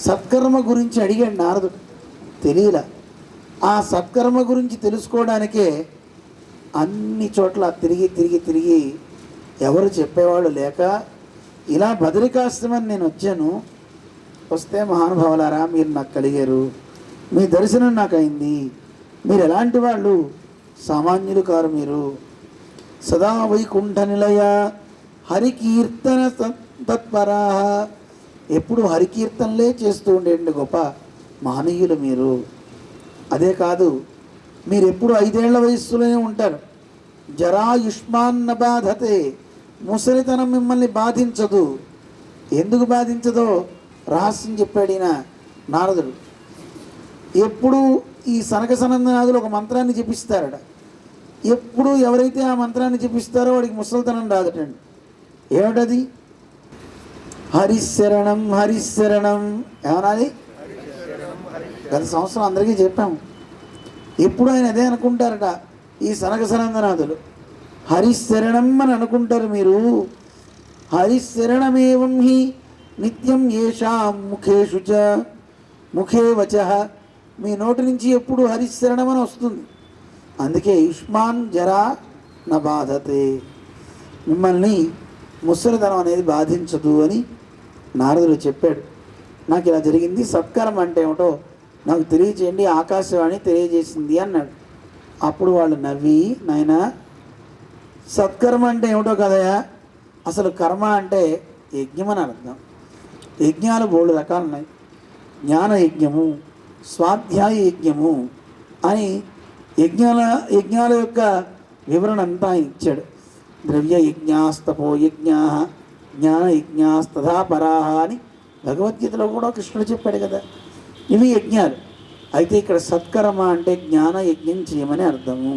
సత్కర్మ గురించి అడిగాడు నారదుడు, తెలియలా. ఆ సత్కర్మ గురించి తెలుసుకోవడానికే అన్ని చోట్ల తిరిగి తిరిగి తిరిగి ఎవరు చెప్పేవాళ్ళు లేక ఇలా బదరికాశ్రమని నేను వచ్చాను. వస్తే మహానుభావులారా మీరు నాకు కలిగారు, మీ దర్శనం నాకు అయింది. మీరు ఎలాంటి వాళ్ళు? సామాన్యులు కారు మీరు. సదా వైకుంఠ నిలయ హరికీర్తన తత్పరా, ఎప్పుడు హరికీర్తనలే చేస్తూ ఉండేయండి గొప్ప మహనీయులు మీరు. అదే కాదు, మీరు ఎప్పుడు 5 ఏళ్ల వయస్సులోనే ఉంటారు. జరాయుష్మాన్న బాధతే, ముసలితనం మిమ్మల్ని బాధించదు. ఎందుకు బాధించదో రహస్యం చెప్పాడు ఈయన నారదుడు. ఎప్పుడు ఈ సనక సనందనాథులు ఒక మంత్రాన్ని జపిస్తారట. ఎప్పుడు ఎవరైతే ఆ మంత్రాన్ని జపిస్తారో వాడికి ముసలితనం రాదటండి. ఏమిటది? హరిశరణం హరిశరణం. ఏమనాలి? గత సంవత్సరం అందరికీ చెప్పాము. ఎప్పుడు ఆయన అదే అనుకుంటారట ఈ సనక సనందనాథులు. హరిశరణం అని అనుకుంటారు మీరు. హరిశరణమేవం హి నిత్యం ఏషాం ముఖేషు చ ముఖే వచః. మీ నోటి నుంచి ఎప్పుడు హరిశరణం అని వస్తుంది. అందుకే యుష్మాన్ జరా న బాధతే, మిమ్మల్ని ముసలితనం అనేది బాధించదు అని నారదుడు చెప్పాడు. నాకు ఇలా జరిగింది, సత్కర్మ అంటే ఏమిటో నాకు తెలియచేయండి, ఆకాశవాణి తెలియజేసింది అన్నాడు. అప్పుడు వాళ్ళు నవ్వి, నాయన సత్కర్మ అంటే ఏమిటో కదయా, అసలు కర్మ అంటే యజ్ఞం అని అర్థం. యజ్ఞాలు 3 రకాలు ఉన్నాయి. జ్ఞాన యజ్ఞము, స్వాధ్యాయ యజ్ఞము అని యజ్ఞాల యొక్క వివరణ అంతా ఇచ్చాడు. ద్రవ్య యజ్ఞాస్తపో యజ్ఞా జ్ఞాన యజ్ఞాస్తథా పరాహ అని భగవద్గీతలో కూడా కృష్ణుడు చెప్పాడు కదా. ఇవి యజ్ఞాలు. అయితే ఇక్కడ సత్కర్మ అంటే జ్ఞాన యజ్ఞం చేయమని అర్థము.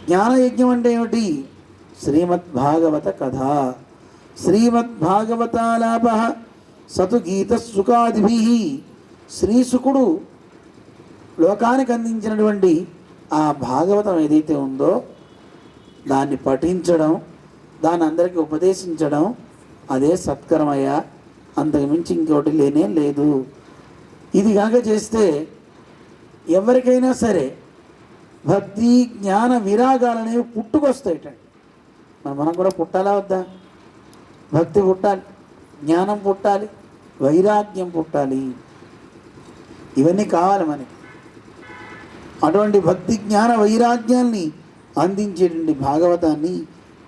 జ్ఞాన యజ్ఞం అంటే ఏమిటి? శ్రీమద్భాగవత కథ. శ్రీమద్భాగవతాలాప సతు గీత సుఖాదిభి. శ్రీశుకుడు లోకానికి అందించినటువంటి ఆ భాగవతం ఏదైతే ఉందో దాన్ని పఠించడం, దాన్ని అందరికీ ఉపదేశించడం, అదే సత్కర్మయ్య. అంతకుమించి ఇంకోటి లేనే లేదు. ఇది కాక చేస్తే ఎవరికైనా సరే భక్తి జ్ఞాన విరాగాలనేవి పుట్టుకొస్తాయిటండి. మనం కూడా పుట్టాలా వద్దా? భక్తి పుట్టాలి, జ్ఞానం పుట్టాలి, వైరాగ్యం పుట్టాలి. ఇవన్నీ కావాలి మనకి. అటువంటి భక్తి జ్ఞాన వైరాగ్యాన్ని అందించేటువంటి భాగవతాన్ని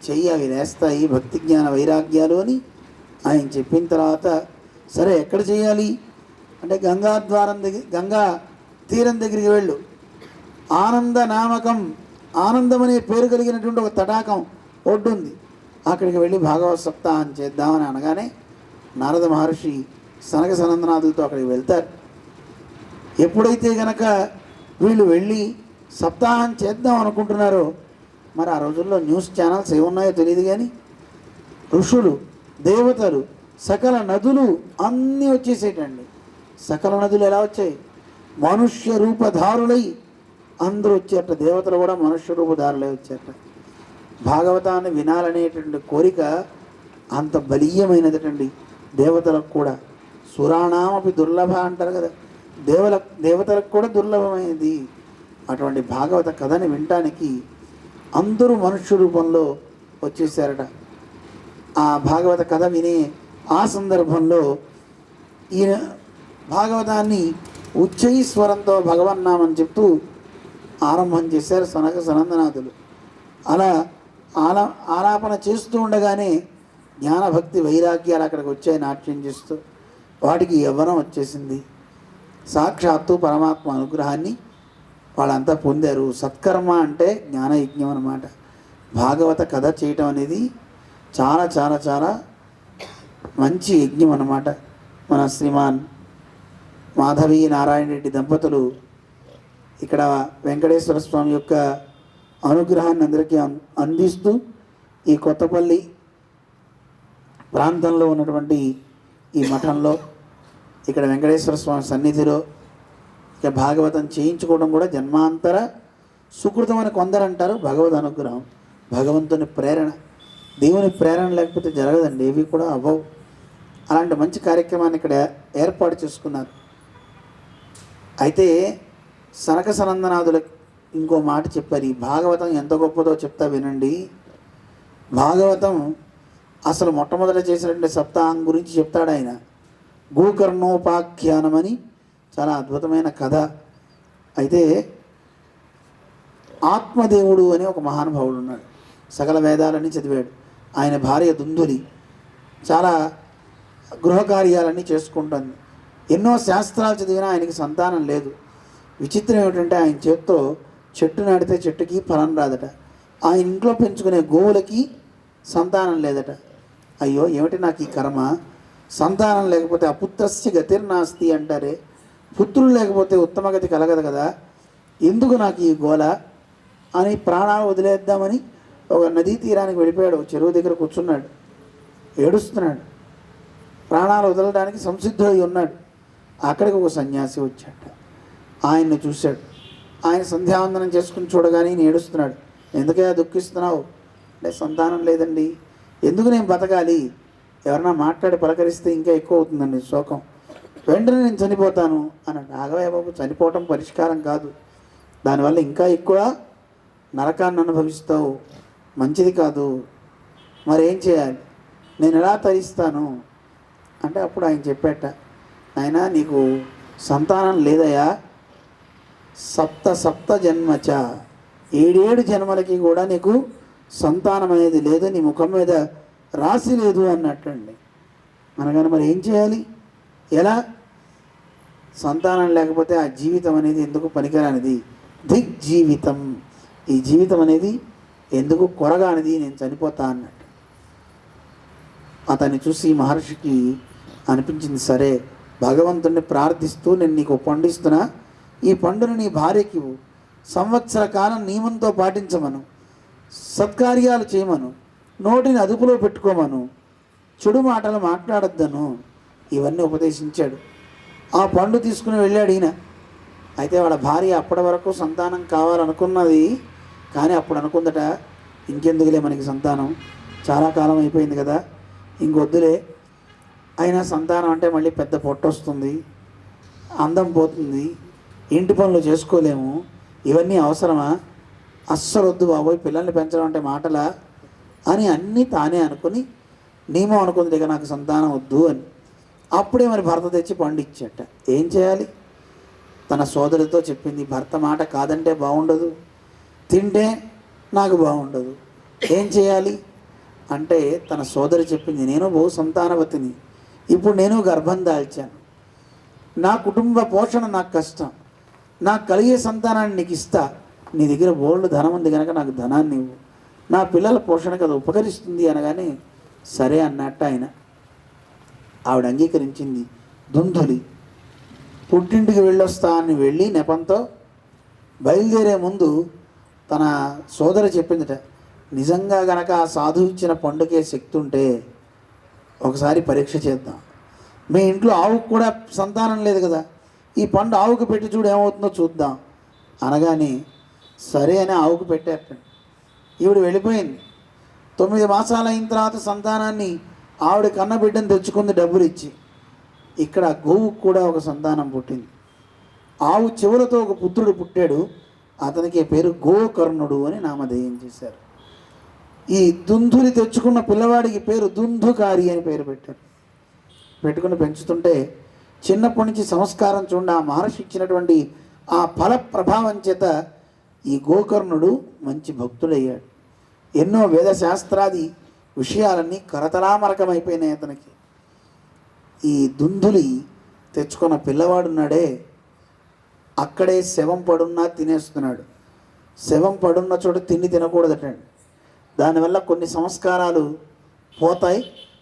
చెయ్యి, అవి వేస్తాయి భక్తి జ్ఞాన వైరాగ్యాలు అని ఆయన చెప్పిన తర్వాత, సరే ఎక్కడ చేయాలి అంటే గంగా తీరం దగ్గరికి వెళ్ళు. ఆనంద నామకం, ఆనందం అనే పేరు కలిగినటువంటి ఒక తటాకం ఒడ్డు ఉంది. అక్కడికి వెళ్ళి భాగవత సప్తాహం చేద్దామని అనగానే నారద మహర్షి సనక సనందనాథులతో అక్కడికి వెళ్తారు. ఎప్పుడైతే గనక వీళ్ళు వెళ్ళి సప్తాహం చేద్దాం అనుకుంటున్నారో, మరి ఆ రోజుల్లో న్యూస్ ఛానల్స్ ఏమున్నాయో తెలియదు కానీ ఋషులు, దేవతలు, సకల నదులు అన్నీ వచ్చేసేటండి. సకల నదులు ఎలా వచ్చాయి? మనుష్య రూపధారులై అందరూ వచ్చేట. దేవతలు కూడా మనుష్య రూపధారులై వచ్చేట. భాగవతాన్ని వినాలనేటువంటి కోరిక అంత బలీయమైనదటండి దేవతలకు కూడా. సురాణామపి దుర్లభ అంటారు కదా, దేవతలకు కూడా దుర్లభమైనది. అటువంటి భాగవత కథని వినటానికి అందరూ మనుష్య రూపంలో వచ్చేసారట. ఆ భాగవత కథ వినే ఆ సందర్భంలో ఈయన భాగవతాన్ని ఉచ్చైస్వరంతో భగవన్నామని చెప్తూ ఆరంభం చేశారు సనక సనందనాథులు. అలా ఆలాపన చేస్తూ ఉండగానే జ్ఞానభక్తి వైరాగ్యాలు అక్కడికి వచ్చాయి నాట్యం చేస్తూ. వాటికి యవ్వనం వచ్చేసింది. సాక్షాత్తు పరమాత్మ అనుగ్రహాన్ని వాళ్ళంతా పొందారు. సత్కర్మ అంటే జ్ఞానయజ్ఞం అన్నమాట. భాగవత కథ చేయటం అనేది చాలా చాలా చాలా మంచి యజ్ఞం అన్నమాట. మన శ్రీమాన్ మాధవి నారాయణ రెడ్డి దంపతులు ఇక్కడ వెంకటేశ్వర స్వామి యొక్క అనుగ్రహాన్ని అందరికీ అందిస్తూ ఈ కొత్తపల్లి ప్రాంతంలో ఉన్నటువంటి ఈ మఠంలో ఇక్కడ వెంకటేశ్వర స్వామి సన్నిధిలో ఇక భాగవతం చేయించుకోవడం కూడా జన్మాంతర సుకృతం అని కొందరు అంటారు. భగవద్ అనుగ్రహం, భగవంతుని ప్రేరణ. దేవుని ప్రేరణ లేకపోతే జరగదండి, ఏవి కూడా అవ్వవు. అలాంటి మంచి కార్యక్రమాన్ని ఇక్కడ ఏర్పాటు చేసుకున్నారు. అయితే సనక సనందనాథులకు ఇంకో మాట చెప్పారు. ఈ భాగవతం ఎంత గొప్పదో చెప్తా వినండి. భాగవతం అసలు మొట్టమొదట చేసినటువంటి సప్తాహం గురించి చెప్తాడు ఆయన. గోకర్ణోపాఖ్యానం అని చాలా అద్భుతమైన కథ. అయితే ఆత్మదేవుడు అని ఒక మహానుభావుడు ఉన్నాడు. సకల వేదాలన్నీ చదివాడు. ఆయన భార్య దుందులి చాలా గృహకార్యాలన్నీ చేసుకుంటుంది. ఎన్నో శాస్త్రాలు చదివినా ఆయనకి సంతానం లేదు. విచిత్రం ఏమిటంటే ఆయన చేత్తో చెట్టు నాటితే చెట్టుకి ఫలం రాదట. ఆయన ఇంట్లో పెంచుకునే గోవులకి సంతానం లేదట. అయ్యో ఏమిటి నాకు ఈ కర్మ, సంతానం లేకపోతే అపుత్రస్య గతిర్నాస్తి అంటారే, పుత్రులు లేకపోతే ఉత్తమగతి కలగదు కదా, ఎందుకు నాకు ఈ గోల అని ప్రాణాలు వదిలేద్దామని ఒక నదీ తీరానికి వెళ్ళిపోయాడు. చెరువు దగ్గర కూర్చున్నాడు, ఏడుస్తున్నాడు, ప్రాణాలు వదలడానికి సంసిద్ధుడై ఉన్నాడు. అక్కడికి ఒక సన్యాసి వచ్చాట. ఆయన్ని చూశాడు. ఆయన సంధ్యావందనం చేసుకుని చూడగానే ఈయన ఏడుస్తున్నాడు. ఎందుకయ్యా దుఃఖిస్తున్నావు అంటే, సంతానం లేదండి. ఎందుకు నేను బతకాలి, ఎవరన్నా మాట్లాడి పలకరిస్తే ఇంకా ఎక్కువ అవుతుందండి శోకం, వెంటనే నేను చనిపోతాను అన్నాడు. ఆగవయ్య బాబు, చనిపోవటం పరిష్కారం కాదు, దానివల్ల ఇంకా ఎక్కువ నరకాన్ని అనుభవిస్తావు, మంచిది కాదు, మరేం చేయాలి, నేను ఎలా తరిస్తాను అంటే అప్పుడు ఆయన చెప్పాట, ఆయన నీకు సంతానం లేదయా, సప్త జన్మచ, 7 జన్మలకి కూడా నీకు సంతానం అనేది లేదు, నీ ముఖం మీద రాసి లేదు అన్నట్టండి. మనకని మరి ఏం చేయాలి, ఎలా, సంతానం లేకపోతే ఆ జీవితం అనేది ఎందుకు పనికిరానిది, దిగ్జీవితం, ఈ జీవితం అనేది ఎందుకు కొరగానిది, నేను చనిపోతా అన్నట్టు. అతన్ని చూసి మహర్షికి అనిపించింది, సరే భగవంతుణ్ణి ప్రార్థిస్తూ నేను నీకు పండు ఇస్తున్నా, ఈ పండును నీ భార్యకి ఇవ్వు, సంవత్సర కాలం నియమంతో పాటించమను, సత్కార్యాలు చేయమను, నోటిని అదుపులో పెట్టుకోమను, చెడు మాటలు మాట్లాడొద్దను, ఇవన్నీ ఉపదేశించాడు. ఆ పండు తీసుకుని వెళ్ళాడు ఈయన. అయితే వాళ్ళ భార్య అప్పటి వరకు సంతానం కావాలనుకున్నది, కానీ అప్పుడు అనుకుందట, ఇంకెందుకులే మనకి సంతానం, చాలా కాలం అయిపోయింది కదా, ఇంకొద్దులే, అయినా సంతానం అంటే మళ్ళీ పెద్ద పొట్ట వస్తుంది, అందం పోతుంది, ఇంటి పనులు చేసుకోలేము, ఇవన్నీ అవసరమా, అస్సలు వద్దు బాబోయ్, పిల్లల్ని పెంచడం అంటే మాటలా అని అన్నీ తానే అనుకుని నియమం అనుకుంది, ఇక నాకు సంతానం వద్దు అని. అప్పుడే మరి భర్త తెచ్చి పండు ఇచ్చేట. ఏం చేయాలి, తన సోదరితో చెప్పింది, భర్త మాట కాదంటే బాగుండదు, తింటే నాకు బాగుండదు, ఏం చేయాలి అంటే తన సోదరి చెప్పింది, నేను బహు సంతానవతిని, ఇప్పుడు నేను గర్భం దాల్చాను, నా కుటుంబ పోషణ నాకు కష్టం, నాకు కలిగే సంతానాన్ని నీకు ఇస్తా, నీ దగ్గర బోల్డ్ ధనం ఉంది కనుక నాకు ధనాన్ని ఇవ్వు, నా పిల్లల పోషణకు అది ఉపకరిస్తుంది అనగానే సరే అన్నట్టు ఆయన. ఆవిడ అంగీకరించింది. దుందులి పుట్టింటికి వెళ్ళొస్తా అని వెళ్ళి నెపంతో బయలుదేరే ముందు తన సోదరి చెప్పిందట, నిజంగా గనక ఆ సాధువు ఇచ్చిన పండుగే శక్తి ఉంటే ఒకసారి పరీక్ష చేద్దాం, మీ ఇంట్లో ఆవుకు కూడా సంతానం లేదు కదా, ఈ పండు ఆవుకు పెట్టి చూడు ఏమవుతుందో చూద్దాం అనగానే సరే అని ఆవుకు పెట్టారట. ఈవిడ వెళ్ళిపోయింది. 9 మాసాలు అయిన తర్వాత సంతానాన్ని ఆవిడ కన్న బిడ్డను తెచ్చుకుంది డబ్బులు ఇచ్చి. ఇక్కడ గోవుకు కూడా ఒక సంతానం పుట్టింది. ఆవు చెవులతో ఒక పుత్రుడు పుట్టాడు, అతనికి పేరు గోకర్ణుడు అని నామధేయం చేశారు. ఈ దుందులి తెచ్చుకున్న పిల్లవాడికి పేరు దుందుకారి అని పేరు పెట్టారు. పెట్టుకుని పెంచుతుంటే చిన్నప్పటి నుంచి సంస్కారం చూడండి, ఆ మహర్షి ఇచ్చినటువంటి ఆ ఫల ప్రభావం చేత ఈ గోకర్ణుడు మంచి భక్తుడయ్యాడు. ఎన్నో వేదశాస్త్రాది విషయాలన్నీ కరతలామరకమైపోయినాయి అతనికి. ఈ దుందులి తెచ్చుకున్న పిల్లవాడున్నాడే, అక్కడే శవం పడున్నా తినేస్తున్నాడు. శవం పడున్న చోట తిండి తినకూడదటండి, దానివల్ల కొన్ని సంస్కారాలు పోతాయి,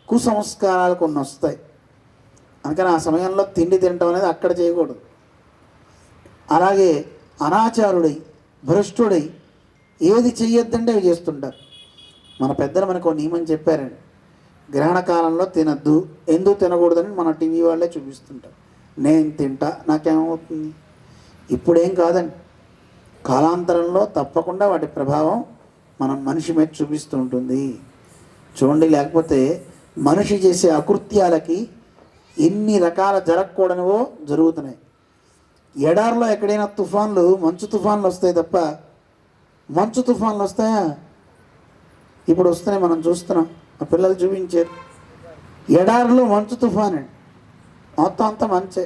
కుసంస్కారాలు కొన్ని వస్తాయి. అందుకని ఆ సమయంలో తిండి తినటం అనేది అక్కడ చేయకూడదు. అలాగే అనాచారుడై భ్రష్టుడై ఏది చెయ్యొద్దంటే అవి చేస్తుంటారు. మన పెద్దలు మనకు నియమం చెప్పారండి, గ్రహణ కాలంలో తినద్దు, ఎందుకు తినకూడదని మన టీవీ వాళ్ళే చూపిస్తుంటారు. నేను తింటా నాకేమవుతుంది, ఇప్పుడేం కాదండి, కాలాంతరంలో తప్పకుండా వాటి ప్రభావం మనం మనిషి మీద చూపిస్తూ ఉంటుంది. చూడండి, లేకపోతే మనిషి చేసే అకృత్యాలకి ఎన్ని రకాల జరగకూడనివో జరుగుతున్నాయి. ఎడారిలో ఎక్కడైనా తుఫాన్లు, మంచు తుఫాన్లు వస్తాయి తప్ప మంచు తుఫాన్లు వస్తాయా? ఇప్పుడు వస్తున్నాయి, మనం చూస్తున్నాం. మా పిల్లలు చూపించారు. ఎడారిలో మంచు తుఫాన్ అండి, మొత్తం అంతా మంచే.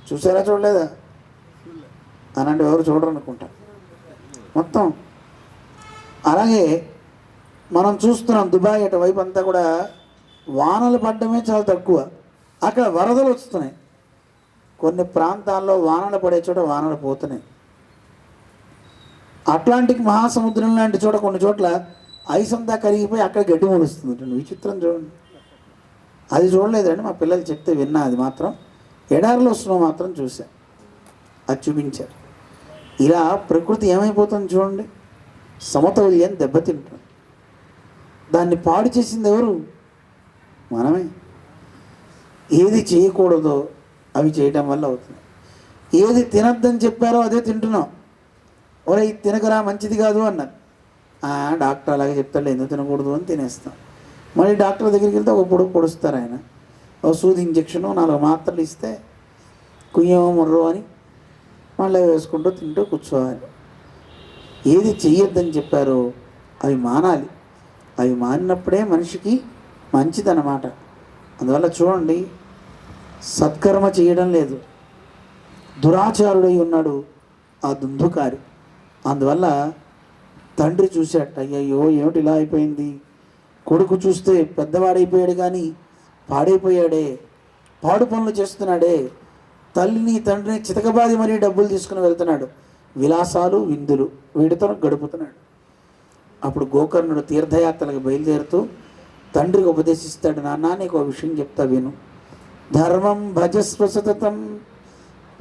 చూసారా, చూడలేదా? అలాంటి ఎవరు చూడరు అనుకుంటా. మొత్తం అలాగే మనం చూస్తున్నాం. దుబాయ్ అటువైపు అంతా కూడా వానలు పడ్డమే చాలా తక్కువ, అక్కడ వరదలు వస్తున్నాయి. కొన్ని ప్రాంతాల్లో వానలు పడే చోట వానలు పోతున్నాయి. అట్లాంటిక్ మహాసముద్రం లాంటి చోట కొన్ని చోట్ల ఐస్ అంతా కరిగిపోయి అక్కడ గడ్డి మొలుస్తుంది. విచిత్రం చూడండి. అది చూడలేదండి, మా పిల్లలు చెప్తే విన్నా. అది మాత్రం ఎడారిలో స్నో మాత్రం చూసా, అది చూపించారు. ఇలా ప్రకృతి ఏమైపోతుంది చూడండి, సమతౌల్యం దెబ్బతింటుంది. దాన్ని పాడు చేసింది ఎవరు? మనమే. ఏది చేయకూడదో అవి చేయటం వల్ల అవుతుంది. ఏది తినద్దని చెప్పారో అదే తింటున్నాం. ఒరే ఇది తినకరా, మంచిది కాదు అన్నారు. డాక్టర్ అలాగే చెప్తాడు, ఎందుకు తినకూడదు అని తినేస్తాం. మళ్ళీ డాక్టర్ దగ్గరికి వెళ్తే ఒక పొడుగు పొడుస్తారు ఆయన, ఒక సూది ఇంజక్షను 4 మాత్రలు ఇస్తే కుయ్యో ముర్రో అని మళ్ళీ వేసుకుంటూ తింటూ కూర్చోవాలి. ఏది చెయ్యొద్దని చెప్పారో అవి మానాలి. అవి మానినప్పుడే మనిషికి మంచిదన్నమాట. అందువల్ల చూడండి, సత్కర్మ చేయడం లేదు, దురాచారుడై ఉన్నాడు ఆ దుందుకారి. అందువల్ల తండ్రి చూశాట, అయ్యయ్యో ఏమిటి ఇలా అయిపోయింది, కొడుకు చూస్తే పెద్దవాడైపోయాడు కానీ పాడైపోయాడే, పాడు పనులు చేస్తున్నాడే, తల్లిని తండ్రిని చితకబాది మరీ డబ్బులు తీసుకుని వెళ్తున్నాడు, విలాసాలు విందులు వీడితో గడుపుతున్నాడు. అప్పుడు గోకర్ణుడు తీర్థయాత్రలకు బయలుదేరుతూ తండ్రికి ఉపదేశిస్తాడు, నాన్న నీకు ఒక విషయం చెప్తా విను, ధర్మం భజస్వ సతతం,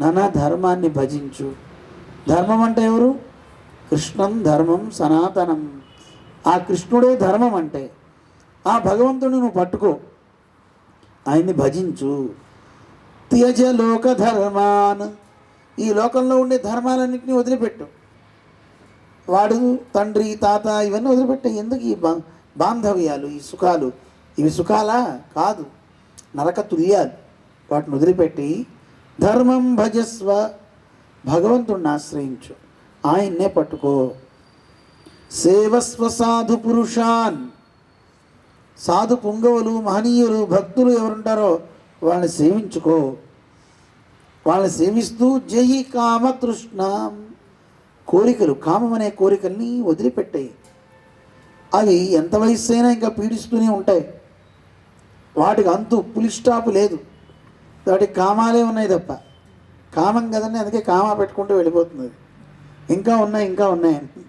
నాన్న ధర్మాన్ని భజించు. ధర్మం అంటే ఎవరు? కృష్ణం ధర్మం సనాతనం. ఆ కృష్ణుడే ధర్మం అంటే. ఆ భగవంతుడిని నువ్వు పట్టుకో, ఆయన్ని భజించు. త్యజ లోక ధర్మాన్, ఈ లోకంలో ఉండే ధర్మాలన్నింటినీ వదిలిపెట్టు. వాడు తండ్రి తాత ఇవన్నీ వదిలిపెట్టే. ఎందుకు ఈ బాంధవ్యాలు, ఈ సుఖాలు? ఇవి సుఖాలా? కాదు, నరక తుల్యాలు. వాటిని వదిలిపెట్టి ధర్మం భజస్వ, భగవంతుడిని ఆశ్రయించు, ఆయన్నే పట్టుకో. సేవస్వ సాధు పురుషాన్, సాధు పుంగవులు, మహనీయులు, భక్తులు ఎవరుంటారో వాళ్ళని సేవించుకో. వాళ్ళని సేవిస్తూ జయి కామతృష్ణం, కోరికలు, కామం అనే కోరికల్ని వదిలిపెట్టాయి. అవి ఎంత వయసు అయినా ఇంకా పీడిస్తూనే ఉంటాయి. వాటికి అంతు పులి స్టాప్ లేదు. వాటికి కామాలే ఉన్నాయి తప్ప. కామం కదండి, అందుకే కామా పెట్టుకుంటూ వెళ్ళిపోతుంది. ఇంకా ఉన్నాయి ఇంకా ఉన్నాయని.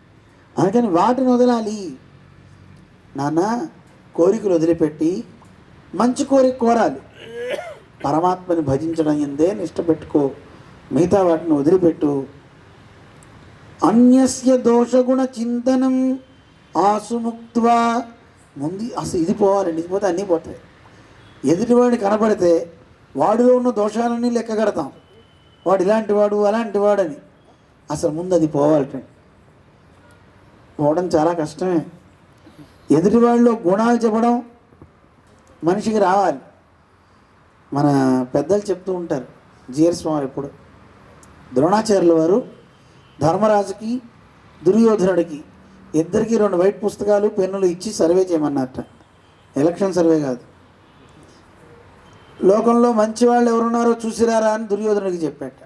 అందుకని వాటిని వదలాలి. నాన్న కోరికలు వదిలిపెట్టి మంచి కోరిక కోరాలి. పరమాత్మని భజించడం ఎందే నిష్ట పెట్టుకో, మిగతా వాటిని వదిలిపెట్టు. అన్యస్య దోషగుణ చింతనం ఆసుముక్త్వా, ముందు అసలు ఇది పోవాలండి, ఇది పోతే అన్నీ పోతాయి. ఎదుటివాడిని కనపడితే వాడిలో ఉన్న దోషాలన్నీ లెక్క కడతాం, వాడు ఇలాంటి వాడు అలాంటి వాడని. అసలు ముందు అది పోవాలండి. పోవడం చాలా కష్టమే. ఎదుటి వాళ్ళలో గుణాలు చెప్పడం మనిషికి రావాలి. మన పెద్దలు చెప్తూ ఉంటారు, జీఆర్ స్వామి ఎప్పుడు, ద్రోణాచార్యుల వారు ధర్మరాజుకి దుర్యోధనుడికి ఇద్దరికి 2 వైట్ పుస్తకాలు పెన్నులు ఇచ్చి సర్వే చేయమన్నట్ట. ఎలక్షన్ సర్వే కాదు. లోకంలో మంచి వాళ్ళు ఎవరున్నారో చూసిరారా అని దుర్యోధనుడికి చెప్పాట.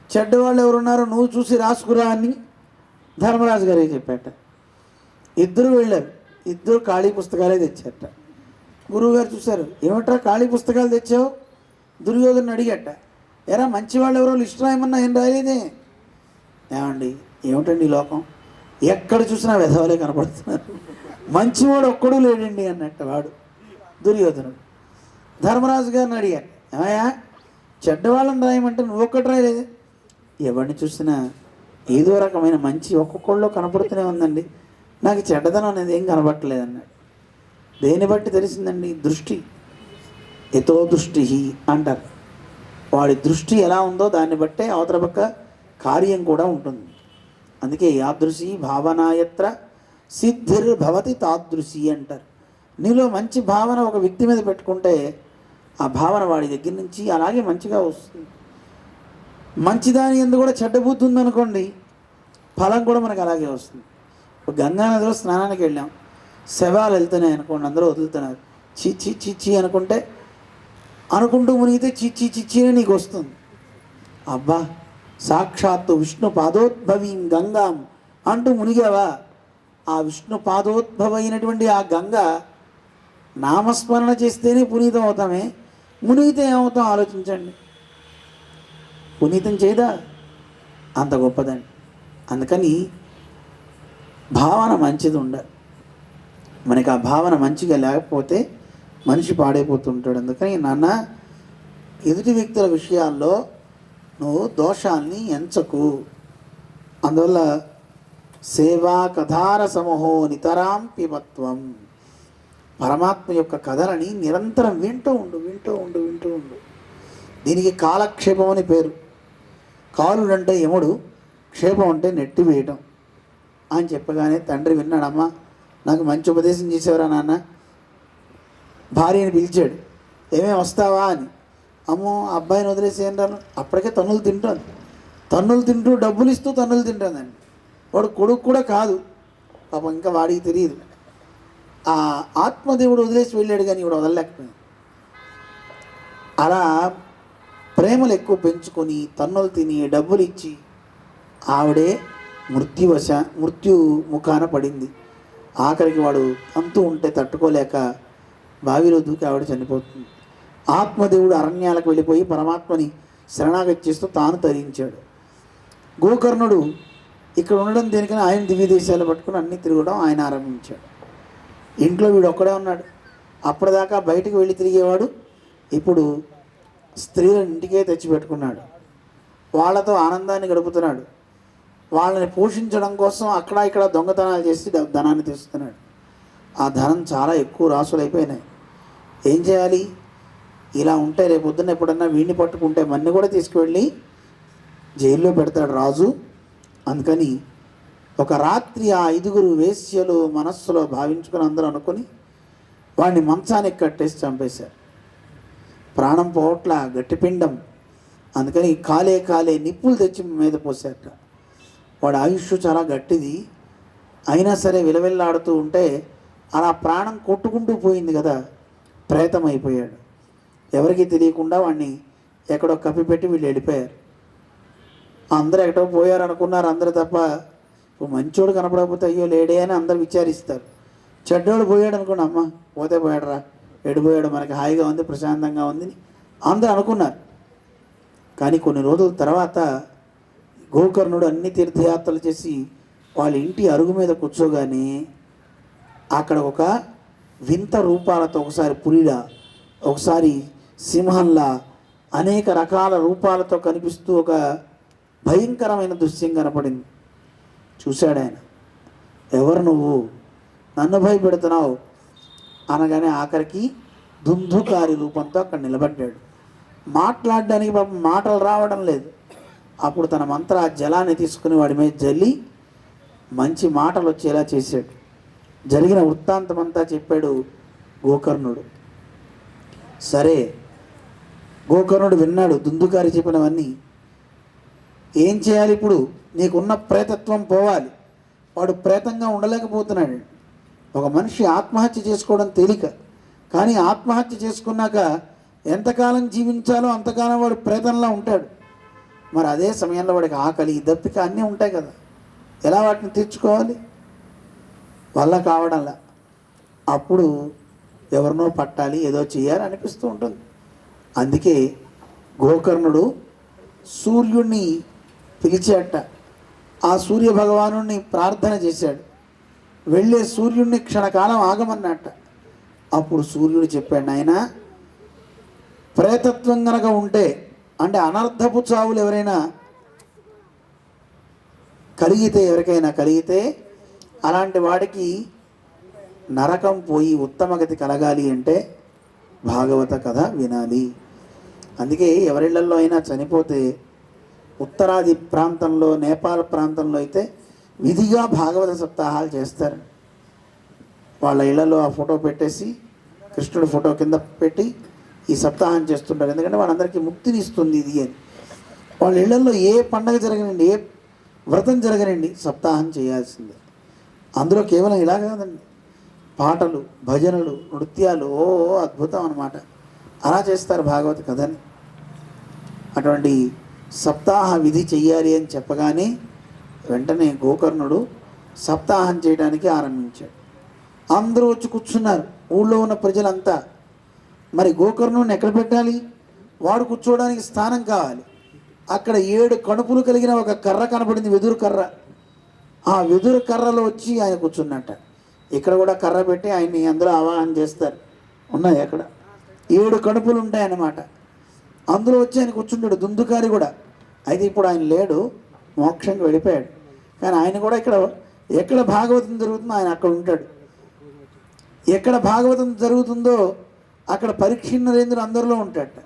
చెడ్డవాళ్ళు ఎవరున్నారో నువ్వు చూసి రాసుకురా అని ధర్మరాజు గారికి చెప్పాట. ఇద్దరు వెళ్ళారు, ఇద్దరు ఖాళీ పుస్తకాలే తెచ్చారట. గురువుగారు చూశారు, ఏమిట్రా ఖాళీ పుస్తకాలు తెచ్చావు? దుర్యోధను అడిగట, ఎరా మంచి వాళ్ళు ఎవరో లిస్ట్ రాయమన్నా ఏం రాయలేదే. ఏమండి ఏమిటండి ఈ లోకం, ఎక్కడ చూసినా వెధవలే కనపడుతున్నారు, మంచివాడు ఒక్కడూ లేడండి అన్నట్ట వాడు దుర్యోధనుడు. ధర్మరాజు గారిని అడిగారు, ఏమయ్యా చెడ్డవాళ్ళని రాయమంటే నువ్వు ఒక్కటి రాయలేదు, ఎవరిని చూసినా ఏదో రకమైన మంచి ఒక్కొక్కళ్ళలో కనపడుతూనే ఉందండి, నాకు చెడ్డదనం అనేది ఏం కనపడట్లేదు అన్నాడు. దేన్ని బట్టి తెలిసిందండి? దృష్టి. ఎతో దృష్టి అంటారు. వాడి దృష్టి ఎలా ఉందో దాన్ని బట్టే అవతల పక్క కార్యం కూడా ఉంటుంది. అందుకే యాదృశి భావనాయత్ర సిద్ధిర్భవతి తాదృశి అంటారు. నీలో మంచి భావన ఒక వ్యక్తి మీద పెట్టుకుంటే ఆ భావన వాడి దగ్గర నుంచి అలాగే మంచిగా వస్తుంది. మంచిదాని ఎందు కూడా చెడ్డ బుద్ధి ఉందనుకోండి, ఫలం కూడా మనకు అలాగే వస్తుంది. ఇప్పుడు గంగా నదిలో స్నానానికి వెళ్ళాం, శవాలు వెళ్తున్నాయి అనుకోండి, అందరూ వదులుతున్నారు, చిచ్చి చిచ్చి అనుకుంటూ మునిగితే చిచ్చి చిచ్చి అని నీకు వస్తుంది. అబ్బా, సాక్షాత్తు విష్ణు పాదోద్భవీం గంగాం అంటూ మునిగావా, ఆ విష్ణు పాదోద్భవైనటువంటి ఆ గంగ నామస్మరణ చేస్తేనే పునీతం అవుతామే, మునిగితే ఏమవుతాం ఆలోచించండి. పునీతం చేయదా? అంత గొప్పదండి. అందుకని భావన మంచిది ఉండాలి. మనకి ఆ భావన మంచిగా లేకపోతే మనిషి పాడైపోతుంటాడు. అందుకని నాన్న, ఎదుటి వ్యక్తుల విషయాల్లో నువ్వు దోషాల్ని ఎంచకు. అందువల్ల సేవా కథార సమూహో నితరాం పిబత్వం, పరమాత్మ యొక్క కథలని నిరంతరం వింటూ ఉండు. దీనికి కాలక్షేపం అని పేరు. కాలుడు అంటే యముడు, క్షేపం అంటే నెట్టి వేయటం అని చెప్పగానే తండ్రి విన్నాడమ్మా, నాకు మంచి ఉపదేశం చేసేవరా నాన్న. భార్యని పిలిచాడు, ఏమేమి వస్తావా అని. అమ్మో, అబ్బాయిని వదిలేసి ఏం రాను, అప్పటికే తన్నులు తింటూ డబ్బులు ఇస్తూ తన్నులు తింటుందండి. వాడు కొడుకు కూడా కాదు పాపం, ఇంకా వాడికి తెలియదు. ఆ ఆత్మదేవుడు వదిలేసి వెళ్ళాడు, కానీ ఇప్పుడు వదలలేకపోయాడు. అలా ప్రేమలు ఎక్కువ పెంచుకొని తన్నులు తిని డబ్బులు ఇచ్చి ఆవిడే మృత్యు ముఖాన పడింది. ఆఖరికి వాడు అంతూ ఉంటే తట్టుకోలేక బావిలో దూకి ఆవిడ చనిపోతుంది. ఆత్మదేవుడు అరణ్యాలకు వెళ్ళిపోయి పరమాత్మని శరణాగతి చేస్తూ తాను తరించాడు. గోకర్ణుడు ఇక్కడ ఉండడం దేనికని ఆయన దివ్య దేశాలు పట్టుకుని అన్నీ తిరగడం ఆయన ఆరంభించాడు. ఇంట్లో వీడు ఒక్కడే ఉన్నాడు. అప్పటిదాకా బయటికి వెళ్ళి తిరిగేవాడు, ఇప్పుడు స్త్రీలను ఇంటికే తెచ్చిపెట్టుకున్నాడు. వాళ్ళతో ఆనందాన్ని గడుపుతున్నాడు. వాళ్ళని పోషించడం కోసం అక్కడ ఇక్కడ దొంగతనాలు చేసి ధనాన్ని తెస్తున్నాడు. ఆ ధనం చాలా ఎక్కువ రాసులైపోయినాయి. ఏం చేయాలి? ఇలా ఉంటే రేపు పొద్దున్న ఎప్పుడన్నా వీడిని పట్టుకుంటే మన్ని కూడా తీసుకువెళ్ళి జైల్లో పెడతాడు రాజు. అందుకని ఒక రాత్రి ఆ 5 వేశ్యలు మనస్సులో భావించుకొని అందరూ అనుకుని వాడిని మంచానికి కట్టేసి చంపేశారు. ప్రాణం పోవట్ల, గట్టిపిండం. అందుకని కాలే నిప్పులు తెచ్చి మీద పోసారట. వాడు ఆయుష్ చాలా గట్టిది, అయినా సరే విలవిల్లాడుతూ ఉంటే అలా ప్రాణం కొట్టుకుంటూ పోయింది కదా, ప్రేతం అయిపోయాడు. ఎవరికీ తెలియకుండా వాడిని ఎక్కడో కప్పిపెట్టి వీళ్ళు వెళ్ళిపోయారు. అందరూ ఎక్కడో పోయారు అనుకున్నారు అందరూ తప్ప. మంచోడు కనపడకపోతే అయ్యో లేడే అని అందరు విచారిస్తారు. చెడ్డోడు పోయాడు అనుకోండి, అమ్మ పోతే పోయాడురా, ఎడిపోయాడు, మనకి హాయిగా ఉంది, ప్రశాంతంగా ఉంది అందరూ అనుకున్నారు. కానీ కొన్ని రోజుల తర్వాత గోకర్ణుడు అన్ని తీర్థయాత్రలు చేసి వాళ్ళ ఇంటి అరుగు మీద కూర్చోగానే అక్కడ ఒక వింత రూపాలతో, ఒకసారి పులిలా, ఒకసారి సింహంలా, అనేక రకాల రూపాలతో కనిపిస్తూ ఒక భయంకరమైన దృశ్యం కనపడింది. చూశాడు ఆయన. ఎవరు నువ్వు, నన్ను భయపెడుతున్నావు అనగానే ఆఖరికి దుందుకారి రూపంతో అక్కడ నిలబడ్డాడు. మాట్లాడడానికి పాపం మాటలు రావడం లేదు. అప్పుడు తన మంత్ర జలాన్ని తీసుకుని వాడి మీద జల్లి మంచి మాటలు వచ్చేలా చేశాడు. జరిగిన వృత్తాంతమంతా చెప్పాడు గోకర్ణుడు. సరే, గోకర్ణుడు విన్నాడు దుందుకారి చెప్పినవన్నీ. ఏం చేయాలి ఇప్పుడు? నీకున్న ప్రేతత్వం పోవాలి. వాడు ప్రేతంగా ఉండలేకపోతున్నాడు. ఒక మనిషి ఆత్మహత్య చేసుకోవడం తేలిక, కానీ ఆత్మహత్య చేసుకున్నాక ఎంతకాలం జీవించాలో అంతకాలం వాడు ప్రేతంలా ఉంటాడు. మరి అదే సమయంలో వాడికి ఆకలి, దప్పిక అన్నీ ఉంటాయి కదా, ఎలా వాటిని తీర్చుకోవాలి? వల్ల కావడంలా. అప్పుడు ఎవరినో పట్టాలి, ఏదో చేయాలి అనిపిస్తూ ఉంటుంది. అందుకే గోకర్ణుడు సూర్యుడిని పిలిచాట. ఆ సూర్య భగవానుడిని ప్రార్థన చేశాడు. వెళ్ళే సూర్యుడిని క్షణకాలం ఆగమన్నట్ట. అప్పుడు సూర్యుడు చెప్పాడు, నాయనా, ప్రేతత్వం గనక ఉంటే, అంటే అనర్థపు చావులు ఎవరైనా ఎవరికైనా కలిగితే అలాంటి వాడికి నరకం పోయి ఉత్తమగతి కలగాలి అంటే భాగవత కథ వినాలి. అందుకే ఎవరిళ్లలో అయినా చనిపోతే ఉత్తరాది ప్రాంతంలో, నేపాల్ ప్రాంతంలో అయితే విధిగా భాగవత సప్తాహాలు చేస్తారు. వాళ్ళ ఇళ్లలో ఆ ఫోటో పెట్టేసి, కృష్ణుడి ఫోటో కింద పెట్టి ఈ సప్తాహం చేస్తుంటారు. ఎందుకంటే వాళ్ళందరికీ ముక్తిని ఇస్తుంది ఇది అని. వాళ్ళ ఇళ్లలో ఏ పండగ జరగనండి, ఏ వ్రతం జరగనండి, సప్తాహం చేయాల్సిందే. అందులో కేవలం ఇలా కాదండి, పాటలు, భజనలు, నృత్యాలు, ఓ అద్భుతం అన్నమాట. అలా చేస్తారు భాగవత కథని. అటువంటి సప్తాహ విధి చెయ్యాలి అని చెప్పగానే వెంటనే గోకర్ణుడు సప్తాహం చేయడానికి ఆరంభించాడు. అందరూ వచ్చి కూర్చున్నారు, ఊళ్ళో ఉన్న ప్రజలంతా. మరి గోకర్ణుడిని ఎక్కడ పెట్టాలి? వాడు కూర్చోవడానికి స్థానం కావాలి. అక్కడ 7 కణుపులు కలిగిన ఒక కర్ర కనపడింది, వెదురు కర్ర. ఆ వెదురు కర్రలో వచ్చి ఆయన కూర్చున్నట్ట. ఇక్కడ కూడా కర్ర పెట్టి ఆయన్ని అందులో ఆవాహన చేస్తారు. ఉన్నాయి అక్కడ 7 కణుపులు ఉంటాయన్నమాట. అందులో వచ్చి ఆయన కూర్చుంటాడు, దుందుకారి కూడా. అయితే ఇప్పుడు ఆయన లేడు, మోక్షంకి వెళ్ళిపోయాడు. కానీ ఆయన కూడా ఎక్కడ భాగవతం జరుగుతుందో ఆయన అక్కడ ఉంటాడు. ఎక్కడ భాగవతం జరుగుతుందో అక్కడ పరీక్ష నరేంద్రుడు అందరిలో ఉంటాడట.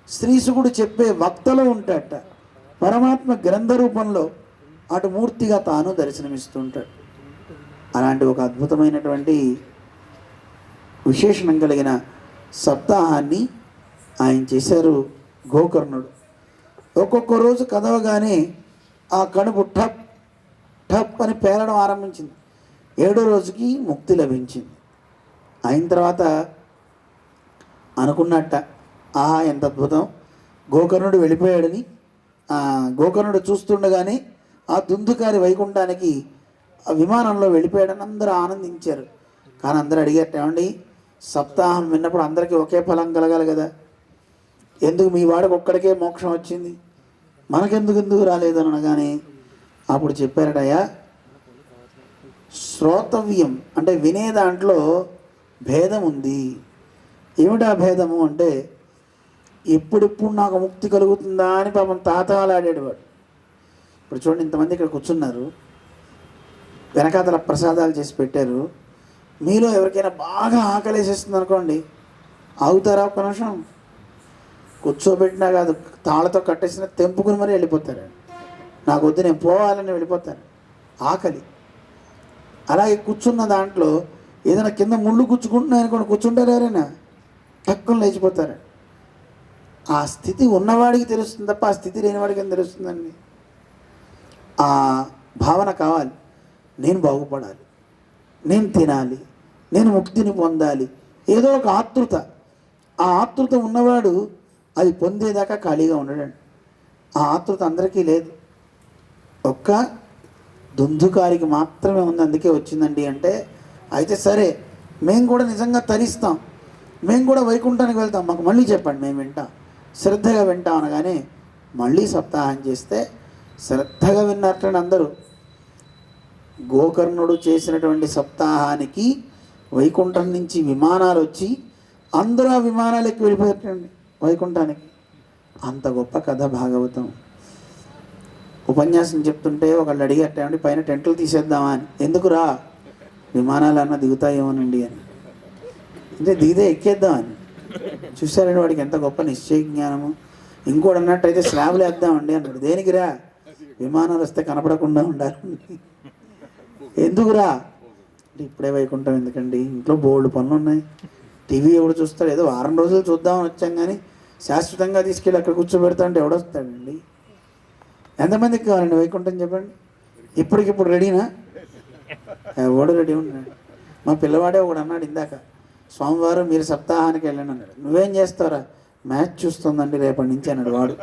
శ్రీశుకుడు చెప్పే వక్తలో ఉంటాడట. పరమాత్మ గ్రంథ రూపంలో అటు మూర్తిగా తాను దర్శనమిస్తూ ఉంటాడు. అలాంటి ఒక అద్భుతమైనటువంటి విశేషణం కలిగిన సప్తాహాన్ని ఆయన చేశారు గోకర్ణుడు. ఒక్కొక్క రోజు కదవగానే ఆ కడుపు ఠప్ ఠప్ అని పేలడం ఆరంభించింది. 7వ రోజుకి ముక్తి లభించింది. అయిన తర్వాత అనుకున్నట్ట, ఆహా ఎంత అద్భుతం, గోకర్ణుడు వెళ్ళిపోయాడని. గోకర్ణుడు చూస్తుండగానే ఆ దుందుకారి వైకుంఠానికి ఆ విమానంలో వెళ్ళిపోయాడని అందరూ ఆనందించారు. కానీ అందరూ అడిగారు, ఏమండి సప్తాహం విన్నప్పుడు అందరికీ ఒకే ఫలం కలగాలి కదా, ఎందుకు మీ వాడికి ఒక్కడికే మోక్షం వచ్చింది, మనకెందుకు రాలేదని అనగానే అప్పుడు చెప్పారటయ్యా, శ్రోతవ్యం అంటే వినే దాంట్లో భేదం ఉంది. ఏమిటా భేదము అంటే, ఎప్పుడెప్పుడు నాకు ముక్తి కలుగుతుందా అని పాపం తాతాలాడాడు వాడు. ఇప్పుడు చూడండి, ఇంతమంది ఇక్కడ కూర్చున్నారు, వెనకాతల ప్రసాదాలు చేసి పెట్టారు. మీలో ఎవరికైనా బాగా ఆకలేసేస్తుంది అనుకోండి, ఆగుతారా ఒక్క నిమిషం? కూర్చోబెట్టినా కాదు, తాళ్ళతో కట్టేసిన తెంపుకుని మరీ వెళ్ళిపోతారు. నాకు వద్దు, నేను పోవాలని వెళ్ళిపోతారు, ఆకలి. అలాగే కూర్చున్న దాంట్లో ఏదైనా కింద ముళ్ళు గుచ్చుకుంటున్నాయి అనుకోండి, కూర్చుంటారు ఎవరైనా తక్కువ లేచిపోతారు. ఆ స్థితి ఉన్నవాడికి తెలుస్తుంది తప్ప ఆ స్థితి లేనివాడికి ఏం తెలుస్తుందండి? ఆ భావన కావాలి, నేను బాగుపడాలి, నేను తినాలి, నేను ముక్తిని పొందాలి, ఏదో ఒక ఆతృత. ఆ ఆతృత ఉన్నవాడు అది పొందేదాకా ఖాళీగా ఉండడండి. ఆ ఆతృత అందరికీ లేదు, ఒక్క దుందుకారికి మాత్రమే ఉంది. అందుకే వచ్చిందండి అంటే, అయితే సరే మేము కూడా నిజంగా తరిస్తాం, మేము కూడా వైకుంఠానికి వెళ్తాం, మాకు మళ్ళీ చెప్పండి, మేము వింటాం, శ్రద్ధగా వింటాం అనగానే మళ్ళీ సప్తాహం చేస్తే శ్రద్ధగా విన్నట్లని అందరూ. గోకర్ణుడు చేసినటువంటి సప్తాహానికి వైకుంఠం నుంచి విమానాలు వచ్చి అందరూ ఆ విమానాలు ఎక్కి వెళ్ళిపోయారండి వైకుంఠానికి. అంత గొప్ప కథ భాగవతం. ఉపన్యాసం చెప్తుంటే ఒకళ్ళు అడిగారు, పైన టెంట్లు తీసేద్దామా అని. ఎందుకురా, విమానాలు అన్న దిగుతాయేమోనండి అని. అంటే దిగితే ఎక్కేద్దామని. చూసారండి వాడికి ఎంత గొప్ప నిశ్చయ జ్ఞానము. ఇంకోటి అన్నట్టయితే స్లాబ్లు వేద్దామండి అన్నాడు. దేనికిరా, విమానాలు వస్తే కనపడకుండా ఉండాలి. ఎందుకురా అంటే, ఇప్పుడే వైకుంఠం ఎందుకండి, ఇంట్లో బోల్డ్ పనులు ఉన్నాయి, టీవీ ఎవడు చూస్తాడు, ఏదో వారం రోజులు చూద్దామని వచ్చాం కానీ శాశ్వతంగా తీసుకెళ్ళి అక్కడ కూర్చోబెడతా అంటే ఎవడొస్తాడండి? ఎంతమందికి కావాలండి వైకుంఠం చెప్పండి? ఇప్పటికిప్పుడు రెడీనా? ఎవడు రెడీ ఉన్నాడు? మా పిల్లవాడే ఒకడు అన్నాడు ఇందాక, సోమవారం మీరు సప్తాహానికి వెళ్ళండి అన్నాడు. నువ్వేం చేస్తావురా? మ్యాచ్ చూస్తుందండి రేపటి నుంచి అన్నాడు వాడు.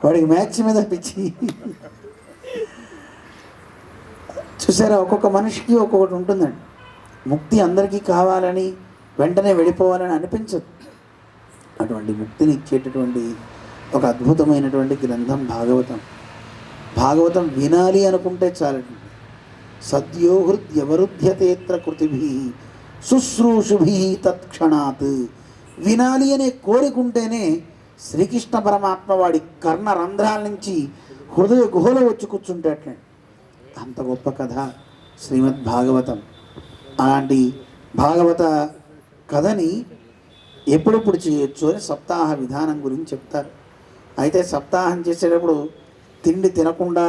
వాడికి మ్యాచ్ మీద పిచ్చి. చూసారా, ఒక్కొక్క మనిషికి ఒక్కొక్కటి ఉంటుందండి. ముక్తి అందరికీ కావాలని వెంటనే వెళ్ళిపోవాలని అనిపించదు. అటువంటి ముక్తిని ఇచ్చేటటువంటి ఒక అద్భుతమైనటువంటి గ్రంథం భాగవతం. భాగవతం వినాలి అనుకుంటే చాలండి. సద్యో హృద్యవరుధ్యతేత్ర కృతిభి శుశ్రూషుభి తత్క్షణాత్. వినాలి అనే కోరికుంటేనే శ్రీకృష్ణ పరమాత్మ వాడి కర్ణ రంధ్రాల నుంచి హృదయ గుహలో వచ్చి కూర్చుంటేటండి. అంత గొప్ప కథ శ్రీమద్ భాగవతం. అలాంటి భాగవత కథని ఎప్పుడెప్పుడు చేయొచ్చు అని సప్తాహ విధానం గురించి చెప్తారు. అయితే సప్తాహం చేసేటప్పుడు తిండి తినకుండా,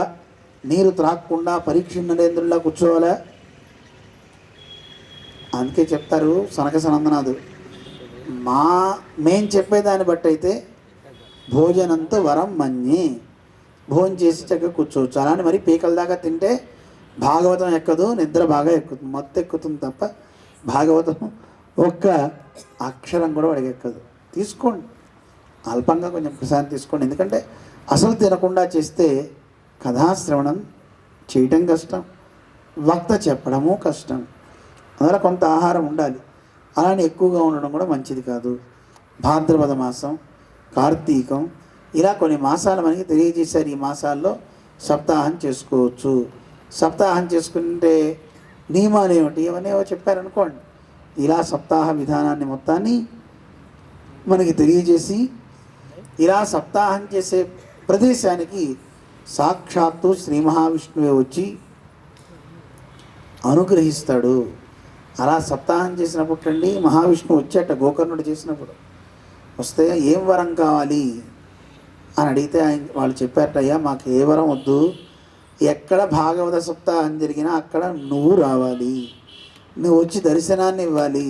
నీరు త్రాగకుండా పరీక్ష నరేంద్రుల్లా కూర్చోవాలా? అందుకే చెప్తారు సనక సనందనాథు, మా మేం చెప్పేదాన్ని బట్టి అయితే భోజనంతో వరం మన్యే, భోజనం చేసి చక్కగా కూర్చోవచ్చు. అలానే మరి పీకల దాకా తింటే భాగవతం ఎక్కదు, నిద్ర బాగా ఎక్కుతుంది, మొత్తం ఎక్కుతుంది తప్ప భాగవతం ఒక్క అక్షరం కూడా వాడికి ఎక్కదు. తీసుకోండి, అల్పంగా కొంచెం ప్రసాదం తీసుకోండి. ఎందుకంటే అసలు తినకుండా చేస్తే కథాశ్రవణం చేయటం కష్టం, వక్త చెప్పడము కష్టం. అందువల్ల కొంత ఆహారం ఉండాలి. అలానే ఎక్కువగా ఉండడం కూడా మంచిది కాదు. భాద్రపద మాసం, కార్తీకం, ఇలా కొన్ని మాసాలు మనకి తెలియజేశారు. ఈ మాసాల్లో సప్తాహం చేసుకోవచ్చు. సప్తాహం చేసుకుంటే నియమాలు ఏమిటి ఇవన్నీ చెప్పారనుకోండి. ఇలా సప్తాహ విధానాన్ని మొత్తాన్ని మనకి తెలియజేసి, ఇలా సప్తాహం చేసే ప్రదేశానికి సాక్షాత్తు శ్రీ మహావిష్ణువే వచ్చి అనుగ్రహిస్తాడు. అలా సప్తాహం చేసినప్పుడు అండి మహావిష్ణువు వచ్చేట గోకర్ణుడు చేసినప్పుడు వస్తే ఏం వరం కావాలి అని అడిగితే వాళ్ళు చెప్పారట, అయ్యా మాకు ఏ వరం వద్దు, ఎక్కడ భాగవత సప్తాహం జరిగినా అక్కడ నువ్వు రావాలి, నువ్వు వచ్చి దర్శనాన్ని ఇవ్వాలి,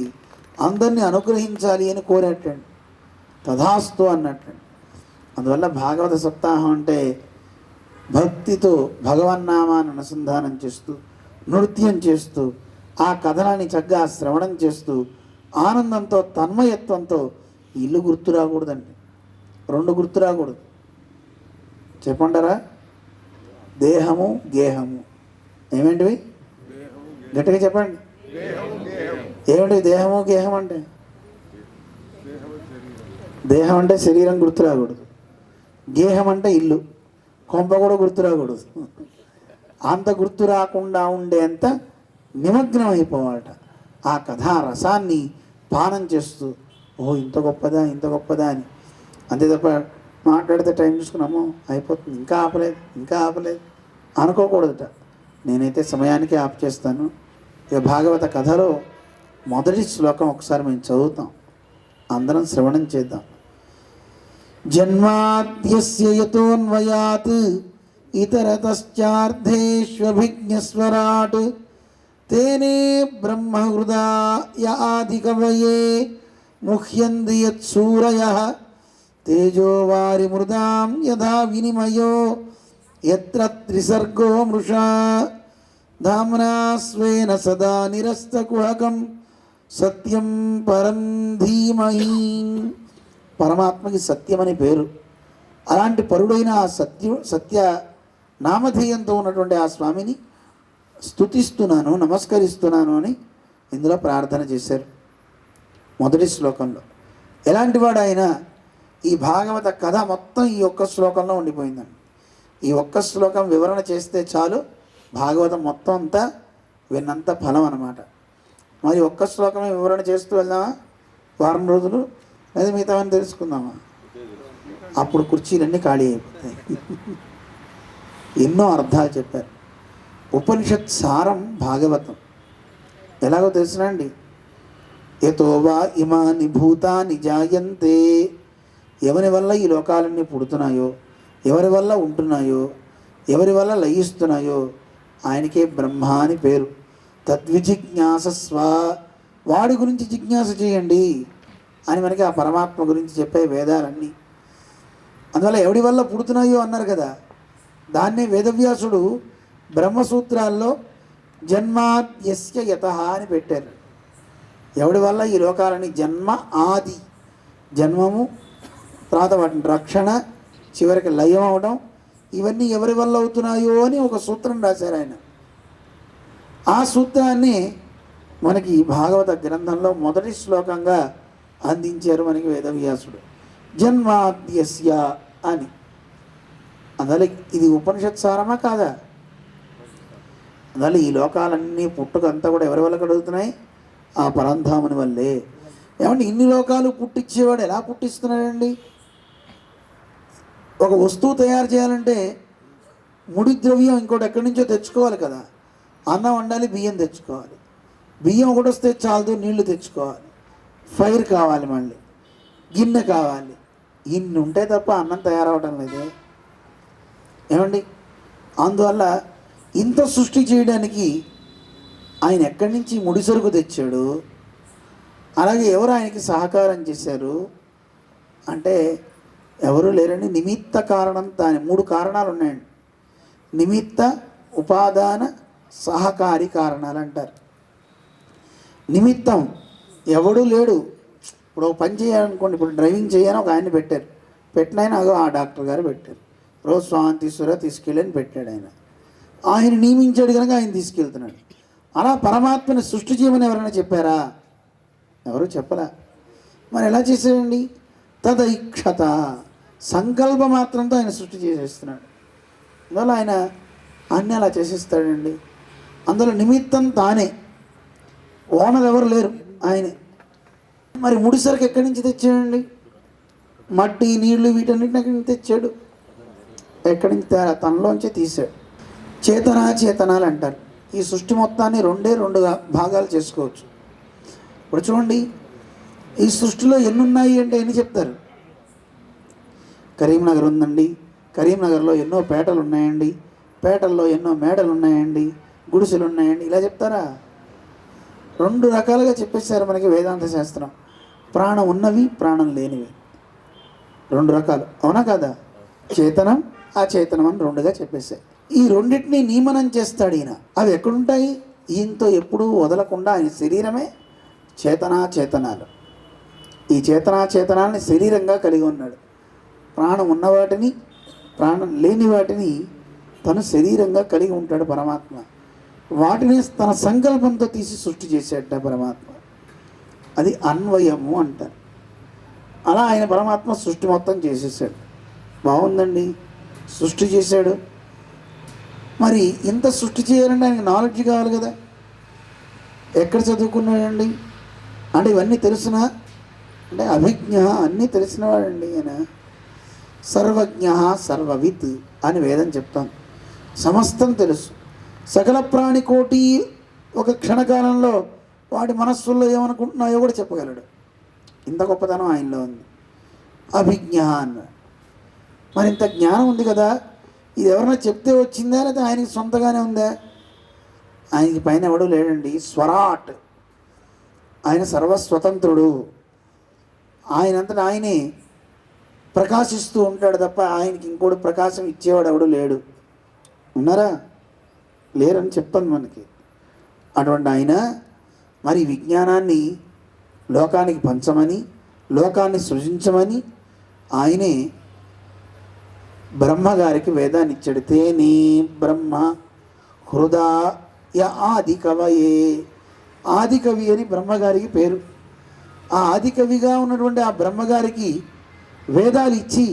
అందరినీ అనుగ్రహించాలి అని కోరేటండి. తథాస్తు అన్నట్టండి. అందువల్ల భాగవత సప్తాహం అంటే భక్తితో భగవన్నామాన్ని అనుసంధానం చేస్తూ, నృత్యం చేస్తూ, ఆ కథనాన్ని చక్కగా శ్రవణం చేస్తూ, ఆనందంతో తన్మయత్వంతో. ఇల్లు గుర్తు రాకూడదండి, రెండు గుర్తు రాకూడదు. చెప్పంటారా? దేహము గేహము ఏమేంటివి? గట్టిగా చెప్పండి. ఏమిటి దేహము గేహం అంటే? దేహం అంటే శరీరం గుర్తు రాకూడదు, గేహం అంటే ఇల్లు, కొంప కూడా గుర్తు రాకూడదు. అంత గుర్తు రాకుండా ఉండేంత నిమగ్నం అయిపోవాలట ఆ కథా రసాన్ని పానం చేస్తూ. ఓ ఇంత గొప్పదా, ఇంత గొప్పదా అని. అంతే తప్ప మాట్లాడితే టైం చూసుకున్నాము అయిపోతుంది, ఇంకా ఆపలేదు, ఇంకా ఆపలేదు అనుకోకూడదట. నేనైతే సమయానికి ఆపు చేస్తాను. ఇక భాగవత కథలో మొదటి శ్లోకం ఒకసారి మేము చదువుతాం, అందరం శ్రవణం చేద్దాం. జన్మాద్యస్య యతోన్వయాత్ ఇతరతశ్చార్థేష్వభిజ్ఞస్వరాట్ తేనే బ్రహ్మహృదాయాధికవయే ముహ్యంది యత్సూరయః తేజోవారి మృదాం యథా వినిమయో యత్ర త్రిసర్గో మృషా ధామ్నా స్వేన సదా నిరస్తకుహకం సత్యం పరం ధీమహి. పరమాత్మకి సత్యం అని పేరు. అలాంటి పరుడైన ఆ సత్య నామధేయంతో ఉన్నటువంటి ఆ స్వామిని స్తుతిస్తున్నాను, నమస్కరిస్తున్నాను అని ఇందులో ప్రార్థన చేశారు మొదటి శ్లోకంలో. ఎలాంటి వాడు ఆయన? ఈ భాగవత కథ మొత్తం ఈ ఒక్క శ్లోకంలో ఉండిపోయిందండి. ఈ ఒక్క శ్లోకం వివరణ చేస్తే చాలు, భాగవతం మొత్తం అంతా విన్నంత ఫలం అన్నమాట. మరి ఒక్క శ్లోకమే వివరణ చేస్తూ వెళ్దామా? వారం రోజులు లేదా మిగతామని తెలుసుకుందామా? అప్పుడు కుర్చీలన్నీ ఖాళీ అయిపోతాయి. ఎన్నో అర్థాలు చెప్పారు. ఉపనిషత్ సారం భాగవతం. ఎలాగో తెలుసునండి. యతో వా ఇమాని భూతాని జాయంతే, ఎవరి వల్ల ఈ లోకాలన్నీ పుడుతున్నాయో, ఎవరి వల్ల ఉంటున్నాయో, ఎవరి వల్ల లయిస్తున్నాయో ఆయనకే బ్రహ్మ అని పేరు. తద్విజిజ్ఞాసస్వ, వాడి గురించి జిజ్ఞాస చేయండి అని మనకి ఆ పరమాత్మ గురించి చెప్పే వేదాలన్నీ. అందువల్ల ఎవడి వల్ల పుడుతున్నాయో అన్నారు కదా, దాన్నే వేదవ్యాసుడు బ్రహ్మసూత్రాల్లో జన్మాద్యస్య యతః అని పెట్టారు. ఎవడి వల్ల ఈ లోకాలని, జన్మ ఆది, జన్మము, తర్వాత వాటిని రక్షణ, చివరికి లయం అవడం, ఇవన్నీ ఎవరి వల్ల అవుతున్నాయో అని ఒక సూత్రం రాశారు ఆయన. ఆ సూత్రాన్ని మనకి భాగవత గ్రంథంలో మొదటి శ్లోకంగా అందించారు మనకి వేదవ్యాసుడు. జన్మాద్యస్య అని. అందువల్ల ఇది ఉపనిషత్ సారమా కాదా? అందువల్ల ఈ లోకాలన్నీ పుట్టుకంతా కూడా ఎవరి వల్ల కలుగుతున్నాయి? ఆ పరంధాముని వల్లే. ఏమంటే ఇన్ని లోకాలు పుట్టించేవాడు ఎలా పుట్టిస్తున్నాడండి? ఒక వస్తువు తయారు చేయాలంటే ముడి ద్రవ్యం ఇంకోటి ఎక్కడి నుంచో తెచ్చుకోవాలి కదా. అన్నం వండాలి, బియ్యం తెచ్చుకోవాలి. బియ్యం ఒకటి వస్తే చాలదు, నీళ్లు తెచ్చుకోవాలి, ఫైర్ కావాలి, మళ్ళీ గిన్నె కావాలి. ఇన్ని ఉంటే తప్ప అన్నం తయారవటం లేదే. ఏమండి? అందువల్ల ఇంత సృష్టి చేయడానికి ఆయన ఎక్కడి నుంచి ముడి సరుకు తెచ్చాడు, అలాగే ఎవరు ఆయనకి సహకారం చేశారు అంటే ఎవరు లేరండి. నిమిత్త కారణం తానే. 3 కారణాలు ఉన్నాయండి. నిమిత్త, ఉపాదాన, సహకారి కారణాలు అంటారు. నిమిత్తం ఎవడు లేడు. ఇప్పుడు పని చేయాలనుకోండి, ఇప్పుడు డ్రైవింగ్ చేయని ఒక ఆయన పెట్టారు. పెట్టిన ఆయన అదో ఆ డాక్టర్ గారు పెట్టారు. రోజు స్వాంతీశ్వర తీసుకెళ్ళని పెట్టాడు ఆయన. ఆయన నియమించాడు కనుక ఆయన తీసుకెళ్తున్నాడు. అలా పరమాత్మని సృష్టి చేయమని ఎవరైనా చెప్పారా? ఎవరు చెప్పలే. మరి ఎలా చేశాడండి? తదైక్షత, సంకల్ప మాత్రంతో ఆయన సృష్టి చేసేస్తున్నాడు. అందువల్ల ఆయన అన్నీ అలా చేసేస్తాడండి. అందులో నిమిత్తం తానే, ఓనర్ ఎవరు లేరు, ఆయనే. మరి ముడిసరికి ఎక్కడి నుంచి తెచ్చాడండి? మట్టి, నీళ్లు వీటన్నిటిని ఎక్కడి నుంచి తెచ్చాడు? ఎక్కడి నుంచి తనలోంచే తీశాడు. చేతనాలు అంటారు. ఈ సృష్టి మొత్తాన్ని 2 భాగాలు చేసుకోవచ్చు. ఇప్పుడు చూడండి, ఈ సృష్టిలో ఎన్ని ఉన్నాయి అంటే ఎన్ని చెప్తారు? కరీంనగర్ ఉందండి, కరీంనగర్లో ఎన్నో పేటలు ఉన్నాయండి, పేటల్లో ఎన్నో మేడలు ఉన్నాయండి, గుడిసెలు ఉన్నాయండి, ఇలా చెప్తారా? 2 రకాలుగా చెప్పేశారు మనకి వేదాంత శాస్త్రం. ప్రాణం ఉన్నవి, ప్రాణం లేనివి, 2 రకాలు. అవునా కాదా? చేతనం, అచేతనం అని 2గా చెప్పేశారు. ఈ రెండింటినీ నియమనం చేస్తాడు ఈయన. అవి ఎక్కడుంటాయి? ఈయనతో ఎప్పుడూ వదలకుండా ఆయన శరీరమే చేతనాలు. ఈ చేతనాల్ని శరీరంగా కలిగి ఉన్నాడు. ప్రాణం ఉన్న వాటిని, ప్రాణం లేని వాటిని తను శరీరంగా కలిగి ఉంటాడు పరమాత్మ. వాటిని తన సంకల్పంతో తీసి సృష్టి చేశాడట పరమాత్మ. అది అన్వయము అంటారు. అలా ఆయన పరమాత్మ సృష్టి మొత్తం చేసేసాడు. బాగుందండి, సృష్టి చేశాడు. మరి ఇంత సృష్టి చేయాలంటే ఆయనకి నాలెడ్జ్ కావాలి కదా. ఎక్కడ చదువుకున్నాడండి అంటే ఇవన్నీ తెలుసునా అంటే అభిజ్ఞ, అన్నీ తెలిసినవాడండి ఆయన. సర్వజ్ఞ సర్వవిత్ అని వేదం చెప్తాం. సమస్తం తెలుసు. సకల ప్రాణికోటి ఒక క్షణకాలంలో వాడి మనస్సుల్లో ఏమనుకుంటున్నాయో కూడా చెప్పగలడు. ఇంత గొప్పతనం ఆయనలో ఉంది. అభిజ్ఞ అన్న. మరి ఇంత జ్ఞానం ఉంది కదా, ఇది ఎవరైనా చెప్తే వచ్చిందా లేదా ఆయనకి సొంతగానే ఉందా? ఆయనకి పైన ఎవడూ లేడండి. స్వరాట్, ఆయన సర్వస్వతంత్రుడు. ఆయనంతటా ఆయనే ప్రకాశిస్తూ ఉంటాడు తప్ప ఆయనకి ఇంకోటి ప్రకాశం ఇచ్చేవాడు ఎవడు లేడు. ఉన్నారా? లేరని చెప్తాను మనకి. అటువంటి ఆయన మరి విజ్ఞానాన్ని లోకానికి పంచమని, లోకాన్ని సృజించమని ఆయనే బ్రహ్మగారికి వేదాన్ని ఇచ్చాడు. తేనే బ్రహ్మ హృదయ ఆది కవయే. ఆది కవి అని బ్రహ్మగారికి పేరు. ఆ ఆది కవిగా ఉన్నటువంటి ఆ బ్రహ్మగారికి వేదాలు ఇచ్చి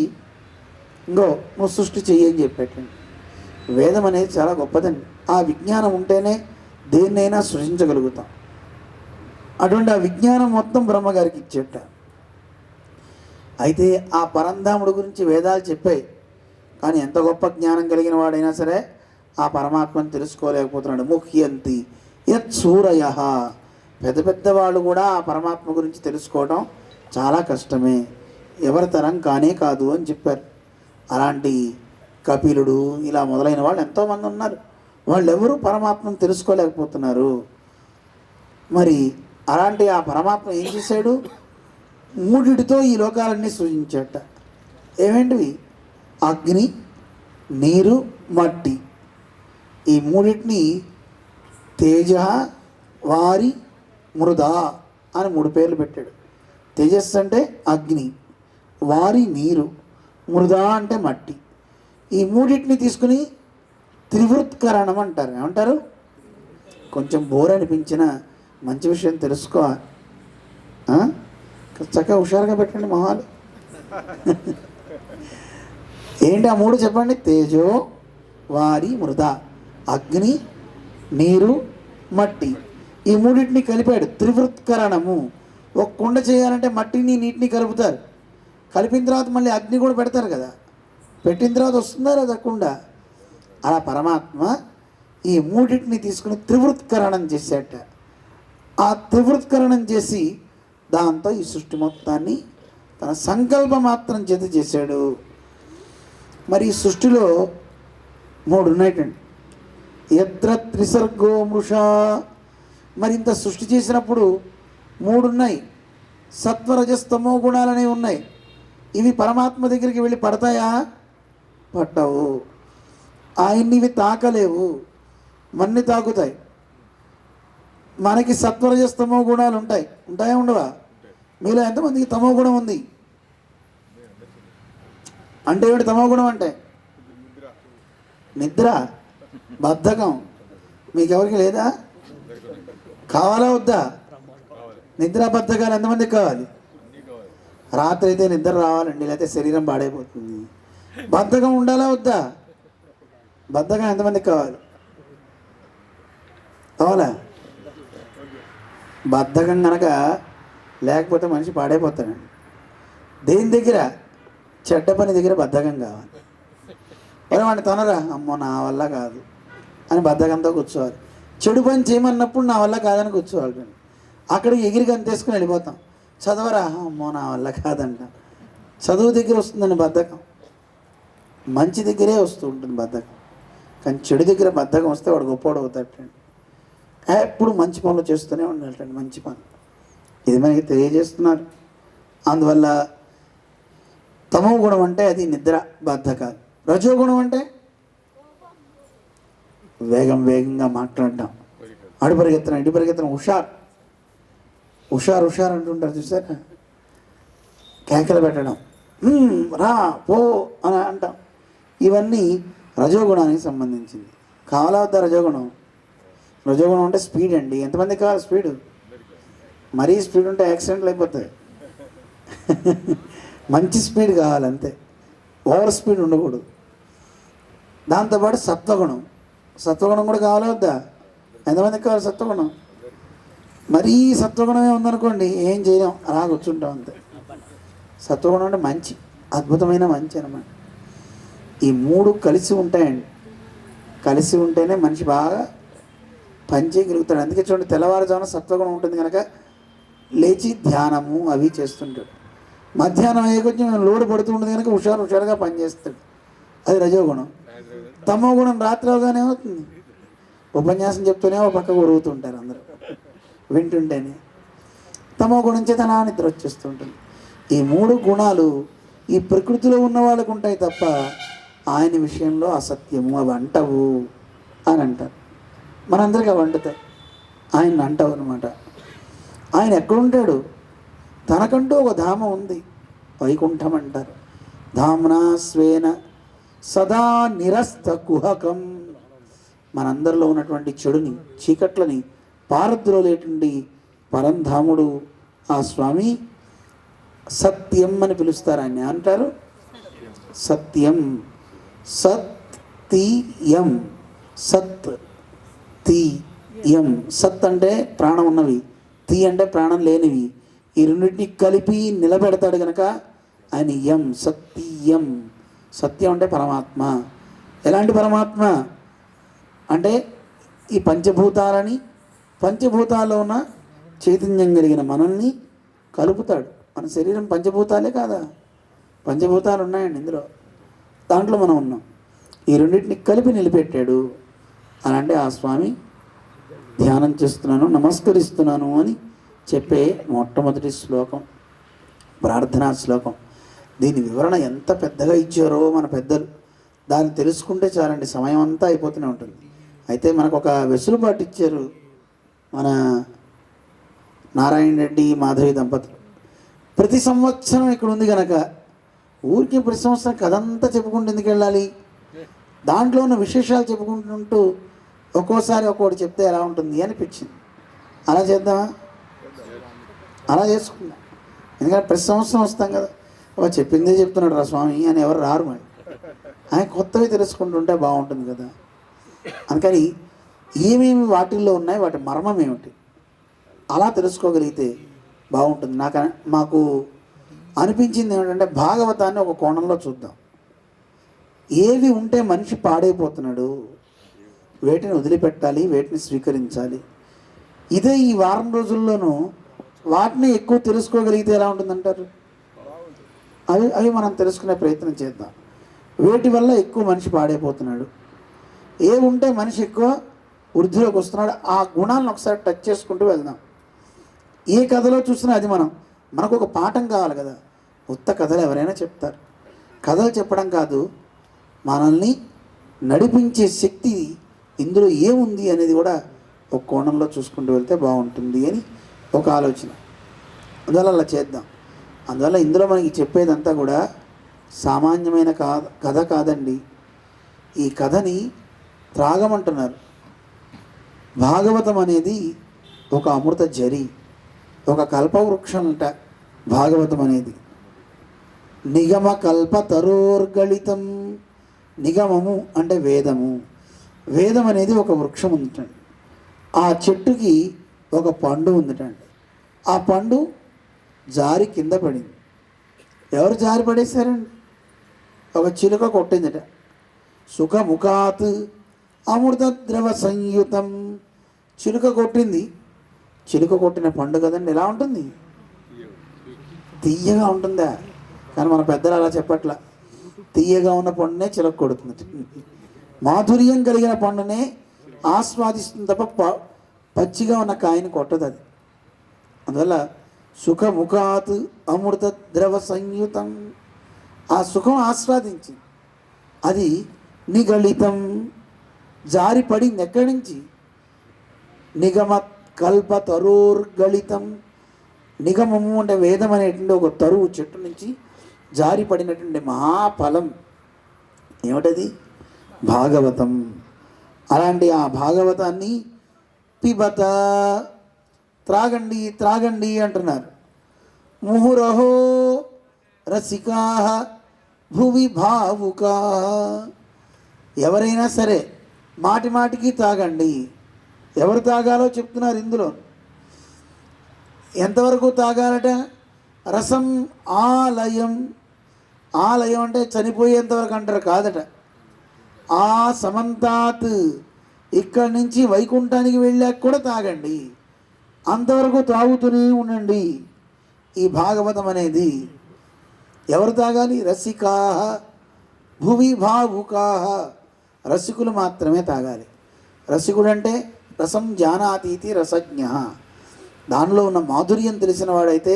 ఇంకో నువ్వు సృష్టి చెయ్యని చెప్పేటండి. వేదం అనేది చాలా గొప్పదండి. ఆ విజ్ఞానం ఉంటేనే దేన్నైనా సృజించగలుగుతాం. అటువంటి ఆ విజ్ఞానం మొత్తం బ్రహ్మగారికి ఇచ్చేట. అయితే ఆ పరంధాముడు గురించి వేదాలు చెప్పాయి. కానీ ఎంత గొప్ప జ్ఞానం కలిగిన వాడైనా సరే ఆ పరమాత్మను తెలుసుకోలేకపోతున్నాడు. ముఖ్యంతి యత్ సూరయ. పెద్ద పెద్ద వాళ్ళు కూడా ఆ పరమాత్మ గురించి తెలుసుకోవడం చాలా కష్టమే, ఎవరి తరం కానే కాదు అని చెప్పారు. అలాంటి కపిలుడు ఇలా మొదలైన వాళ్ళు ఎంతోమంది ఉన్నారు. వాళ్ళెవరూ పరమాత్మను తెలుసుకోలేకపోతున్నారు. మరి అలాంటి ఆ పరమాత్మ ఏం చేశాడు? 3టితో ఈ లోకాలన్నీ సృజించాట. ఏమేంటివి? అగ్ని, నీరు, మట్టి. ఈ 3టిని తేజ, వారి, మృద అని 3 పేర్లు పెట్టాడు. తేజస్సు అంటే అగ్ని, వారి నీరు, మృద అంటే మట్టి. ఈ 3టిని తీసుకుని త్రివృత్కరణం అంటారు. ఏమంటారు? కొంచెం బోర్ అనిపించిన మంచి విషయం తెలుసుకో. చక్కగా హుషారుగా పెట్టండి మొహాలు. ఏంటి ఆ 3 చెప్పండి? తేజో, వారి, మృద. అగ్ని, నీరు, మట్టి. ఈ 3టిని కలిపాడు. త్రివృత్కరణము. ఒక కుండ చేయాలంటే మట్టిని నీటిని కలుపుతారు. కలిపిన తర్వాత మళ్ళీ అగ్ని కూడా పెడతారు కదా. పెట్టిన తర్వాత వస్తుందా లేదా కుండ? అలా పరమాత్మ ఈ 3టిని తీసుకుని త్రివృత్కరణం చేశాట. ఆ త్రివృత్కరణం చేసి దాంతో ఈ సృష్టి మొత్తాన్ని తన సంకల్ప మాత్రం చేత చేశాడు. మరి ఈ సృష్టిలో 3 ఉన్నాయటండి. యత్ర త్రిసర్గో మృష. మరి ఇంత సృష్టి చేసినప్పుడు 3 ఉన్నాయి. సత్వరజస్తమో గుణాలనేవి ఉన్నాయి. ఇవి పరమాత్మ దగ్గరికి వెళ్ళి పడతాయా? పట్టవు. ఆయన్ని ఇవి తాకలేవు, మన్ని తాకుతాయి. మనకి సత్వరజస్తమో గుణాలు ఉంటాయి. ఉంటాయా ఉండవా? మీలో ఎంతమందికి తమో గుణం ఉంది? అంటే ఏమిటి తమో గుణం అంటే? నిద్ర, బద్ధకం. మీకెవరికి లేదా? కావాలా వద్దా? నిద్ర బద్ధకాలు ఎంతమందికి కావాలి? రాత్రి అయితే నిద్ర రావాలండి, లేకపోతే శరీరం పాడైపోతుంది. బద్ధకం ఉండాలా వద్దా? బద్ధకం ఎంతమందికి కావాలి? కావాలా? బద్ధకం కనుక లేకపోతే మనిషి పాడైపోతాడండి. దేని దగ్గర? చెడ్డ పని దగ్గర బద్ధకం కావాలి. వాడిని తొనరా, అమ్మో నా వల్ల కాదు అని బద్ధకంతో కూర్చోవాలి. చెడు పని చేయమన్నప్పుడు నా వల్ల కాదని కూర్చోవాలి. అక్కడికి ఎగిరి గంతేసుకుని వెళ్ళిపోతాం. చదవరా, అమ్మో నా వల్ల కాదంట. చదువు దగ్గర వస్తుందండి బద్ధకం, మంచి దగ్గరే వస్తూ ఉంటుంది బద్ధకం. కానీ చెడు దగ్గర బద్ధకం వస్తే వాడు గొప్పవాడు అవుతాడండి. ఎప్పుడు మంచి పనులు చేస్తూనే ఉండాలండి, మంచి పనులు. ఇది మనకి తెలియజేస్తున్నారు. అందువల్ల తమో గుణం అంటే అది నిద్ర, బద్ధకాలు. రజోగుణం అంటే వేగంగా మాట్లాడడం, అడు పరిగెత్తడం, ఇటు పరిగెత్తడం, హుషారు అంటుంటారు చూసారా? కేకలు పెట్టడం, రా పో అని అంటాం. ఇవన్నీ రజోగుణానికి సంబంధించింది. కావాలా వద్దా రజోగుణం? రజోగుణం అంటే స్పీడ్ అండి. ఎంతమందికి కావాలి స్పీడు? మరీ స్పీడ్ ఉంటే యాక్సిడెంట్లు అయిపోతాయి. మంచి స్పీడ్ కావాలంతే, ఓవర్ స్పీడ్ ఉండకూడదు. దాంతోపాటు సత్వగుణం కూడా కావాలా వద్దా? ఎంతమందికి కావాలి సత్వగుణం? మరీ సత్వగుణమే ఉందనుకోండి ఏం చేయలేం, అలా కూర్చుంటాం అంతే. సత్వగుణం అంటే మంచి, అద్భుతమైన మంచి అన్నమాట. ఈ మూడు కలిసి ఉంటాయండి. కలిసి ఉంటేనే మనిషి బాగా పని చేయగలుగుతాడు. అందుకే చూడండి, తెల్లవారుజామున సత్వగుణం ఉంటుంది కనుక లేచి ధ్యానము అవి చేస్తుంటాడు. మధ్యాహ్నం అయ్యే కొంచెం లోడు పడుతూ ఉంటుంది కనుక హుషారుగా పనిచేస్తాడు, అది రజోగుణం. తమో గుణం రాత్రి అవగానే అవుతుంది. ఉపన్యాసం చెప్తూనే ఒక పక్క కొరుగుతుంటారు అందరూ వింటుంటేనే. తమో గుణం చేత నా నిద్ర వచ్చేస్తుంటుంది. ఈ మూడు గుణాలు ఈ ప్రకృతిలో ఉన్న వాళ్ళకు ఉంటాయి తప్ప ఆయన విషయంలో అసత్యము, అవి అంటవు అని అంటారు. మనందరికీ అవి అంటుతాయి, ఆయన అంటవు అనమాట. ఆయన ఎక్కడుంటాడు? తనకంటూ ఒక ధామం ఉంది, వైకుంఠం అంటారు. ధామ్నా స్వేన సదా నిరస్త కుహకం. మనందరిలో ఉన్నటువంటి చెడుని, చీకట్లని పారద్రోలేటువంటి పరంధాముడు ఆ స్వామి సత్యం అని పిలుస్తారు. ఆయన అంటారు సత్యం, సత్యం, సత్ తీయం. సత్ అంటే ప్రాణం ఉన్నవి, తీ అంటే ప్రాణం లేనివి. ఈ రెండింటిని కలిపి నిలబెడతాడు కనుక ఆయన యం, సత్యం. సత్యం అంటే పరమాత్మ. ఎలాంటి పరమాత్మ అంటే ఈ పంచభూతాల్లో ఉన్న చైతన్యం కలిగిన మనల్ని కలుపుతాడు. మన శరీరం పంచభూతాలే కాదా? పంచభూతాలు ఉన్నాయండి ఇందులో, దాంట్లో మనం ఉన్నాం. ఈ రెండింటిని కలిపి నిలబెట్టాడు అని అంటే ఆ స్వామి ధ్యానం చేస్తున్నాను, నమస్కరిస్తున్నాను అని చెప్పే మొట్టమొదటి శ్లోకం, ప్రార్థనా శ్లోకం. దీని వివరణ ఎంత పెద్దగా ఇచ్చారో మన పెద్దలు. దాన్ని తెలుసుకుంటే చాలండి, సమయం అంతా అయిపోతూనే ఉంటుంది. అయితే మనకు ఒక వెసులుబాటు ఇచ్చారు మన నారాయణ రెడ్డి మాధవి దంపతులు. ప్రతి సంవత్సరం ఇక్కడ ఉంది కనుక ఊరికి ప్రతి సంవత్సరం కథంతా చెప్పుకుంటూ ఎందుకు వెళ్ళాలి? దాంట్లో ఉన్న విశేషాలు చెప్పుకుంటుంటూ ఒక్కోసారి ఒక్కోటి చెప్తే ఎలా ఉంటుంది అనిపించింది. అలా చేద్దామా? అలా చేసుకుందాం. ఎందుకంటే ప్రతి సంవత్సరం వస్తాం కదా, చెప్పిందే చెప్తున్నాడు రా స్వామి అని ఎవరు రారు. మరి ఆయన కొత్తవి తెలుసుకుంటుంటే బాగుంటుంది కదా. అందుకని ఏమేమి వాటిల్లో ఉన్నాయి, వాటి మర్మం ఏమిటి, అలా తెలుసుకోగలిగితే బాగుంటుంది. మాకు అనిపించింది ఏమిటంటే భాగవతాన్ని ఒక కోణంలో చూద్దాం. ఏవి ఉంటే మనిషి పాడైపోతున్నాడు, వేటిని వదిలిపెట్టాలి, వేటిని స్వీకరించాలి. ఇదే ఈ వారం రోజుల్లోనూ వాటిని ఎక్కువ తెలుసుకోగలిగితే ఎలా ఉంటుందంటారు? అవి మనం తెలుసుకునే ప్రయత్నం చేద్దాం. వేటి వల్ల ఎక్కువ మనిషి పాడైపోతున్నాడు, ఏ ఉంటే మనిషి ఎక్కువ వృద్ధిలోకి వస్తున్నాడు, ఆ గుణాలను ఒకసారి టచ్ చేసుకుంటూ వెళ్దాం. ఏ కథలో చూసినా అది మనం మనకు ఒక పాఠం కావాలి కదా. ఉత్త కథలు ఎవరైనా చెప్తారు. కథలు చెప్పడం కాదు, మనల్ని నడిపించే శక్తి ఇందులో ఏముంది అనేది కూడా ఒక కోణంలో చూసుకుంటూ వెళ్తే బాగుంటుంది అని ఒక ఆలోచన. అందువల్ల అలా చేద్దాం. అందువల్ల ఇందులో మనకి చెప్పేదంతా కూడా సామాన్యమైన కథ కాదండి. ఈ కథని త్రాగమంటున్నారు. భాగవతం అనేది ఒక అమృత జరి, ఒక కల్పవృక్షం అంట భాగవతం అనేది. నిగమ కల్ప తరోర్గళితం. నిగమము అంటే వేదము. వేదం అనేది ఒక వృక్షం ఉందిటండి. ఆ చెట్టుకి ఒక పండు ఉందిటండి. ఆ పండు జారి కింద పడింది. ఎవరు జారి పడేశారండి? ఒక చిలుక కొట్టిందట. సుఖముఖాత్ అమృత ద్రవ సంయుతం. చిలుక కొట్టింది. చిలుక కొట్టిన పండు కదండి, ఎలా ఉంటుంది? తీయగా ఉంటుందా? కానీ మన పెద్దలు అలా చెప్పట్లా. తీయగా ఉన్న పండునే చిలక కొడుతుంది. మాధుర్యం కలిగిన పండునే ఆస్వాదిస్తుంది తప్ప పచ్చిగా ఉన్న కాయని కొట్టదు అది. అందువల్ల సుఖముఖాత్ అమృత ద్రవ సంయుతం. ఆ సుఖం ఆస్వాదించి అది నిగళితం, జారి పడింది. ఎక్కడి నుంచి? నిగమ కల్ప తరోర్గళితం. నిగమము అంటే వేదం అనేటువంటి ఒక తరువు చెట్టు నుంచి జారి పడినటువంటి మహాఫలం ఏమిటది? భాగవతం. అలాంటి ఆ భాగవతాన్ని పిబత, త్రాగండి త్రాగండి అంటున్నారు. ముహురహో రసికా భువి భావుకా. ఎవరైనా సరే మాటి మాటికి తాగండి. ఎవరు తాగాలో చెప్తున్నారు ఇందులో. ఎంతవరకు తాగాలట? రసం ఆలయం. ఆలయం అంటే చనిపోయేంతవరకు అంటారు కాదట. ఆ సమంతాత్, ఇక్కడి నుంచి వైకుంఠానికి వెళ్ళాక కూడా తాగండి. అంతవరకు తాగుతూనే ఉండండి. ఈ భాగవతం అనేది ఎవరు తాగాలి? రసికా భువి భావుకా. రసికులు మాత్రమే తాగాలి. రసికుడు అంటే రసం జానాతీతి రసజ్ఞ. దానిలో ఉన్న మాధుర్యం తెలిసిన వాడైతే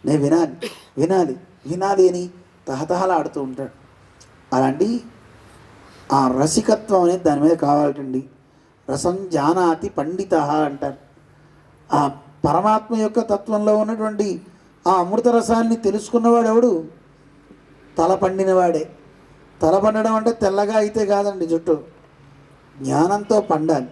నేను వినాలి వినాలి వినాలి అని తహతహలాడుతూ ఉంటాడు. అలాంటి ఆ రసికత్వం అనేది దాని మీద కావాలండి. రసం జానాతి పండిత అంటారు. ఆ పరమాత్మ యొక్క తత్వంలో ఉన్నటువంటి ఆ అమృత రసాన్ని తెలుసుకున్నవాడు ఎవడు? తల పండినవాడే. తల పండడం అంటే తెల్లగా అయితే కాదండి, జుట్టు జ్ఞానంతో పండాలి.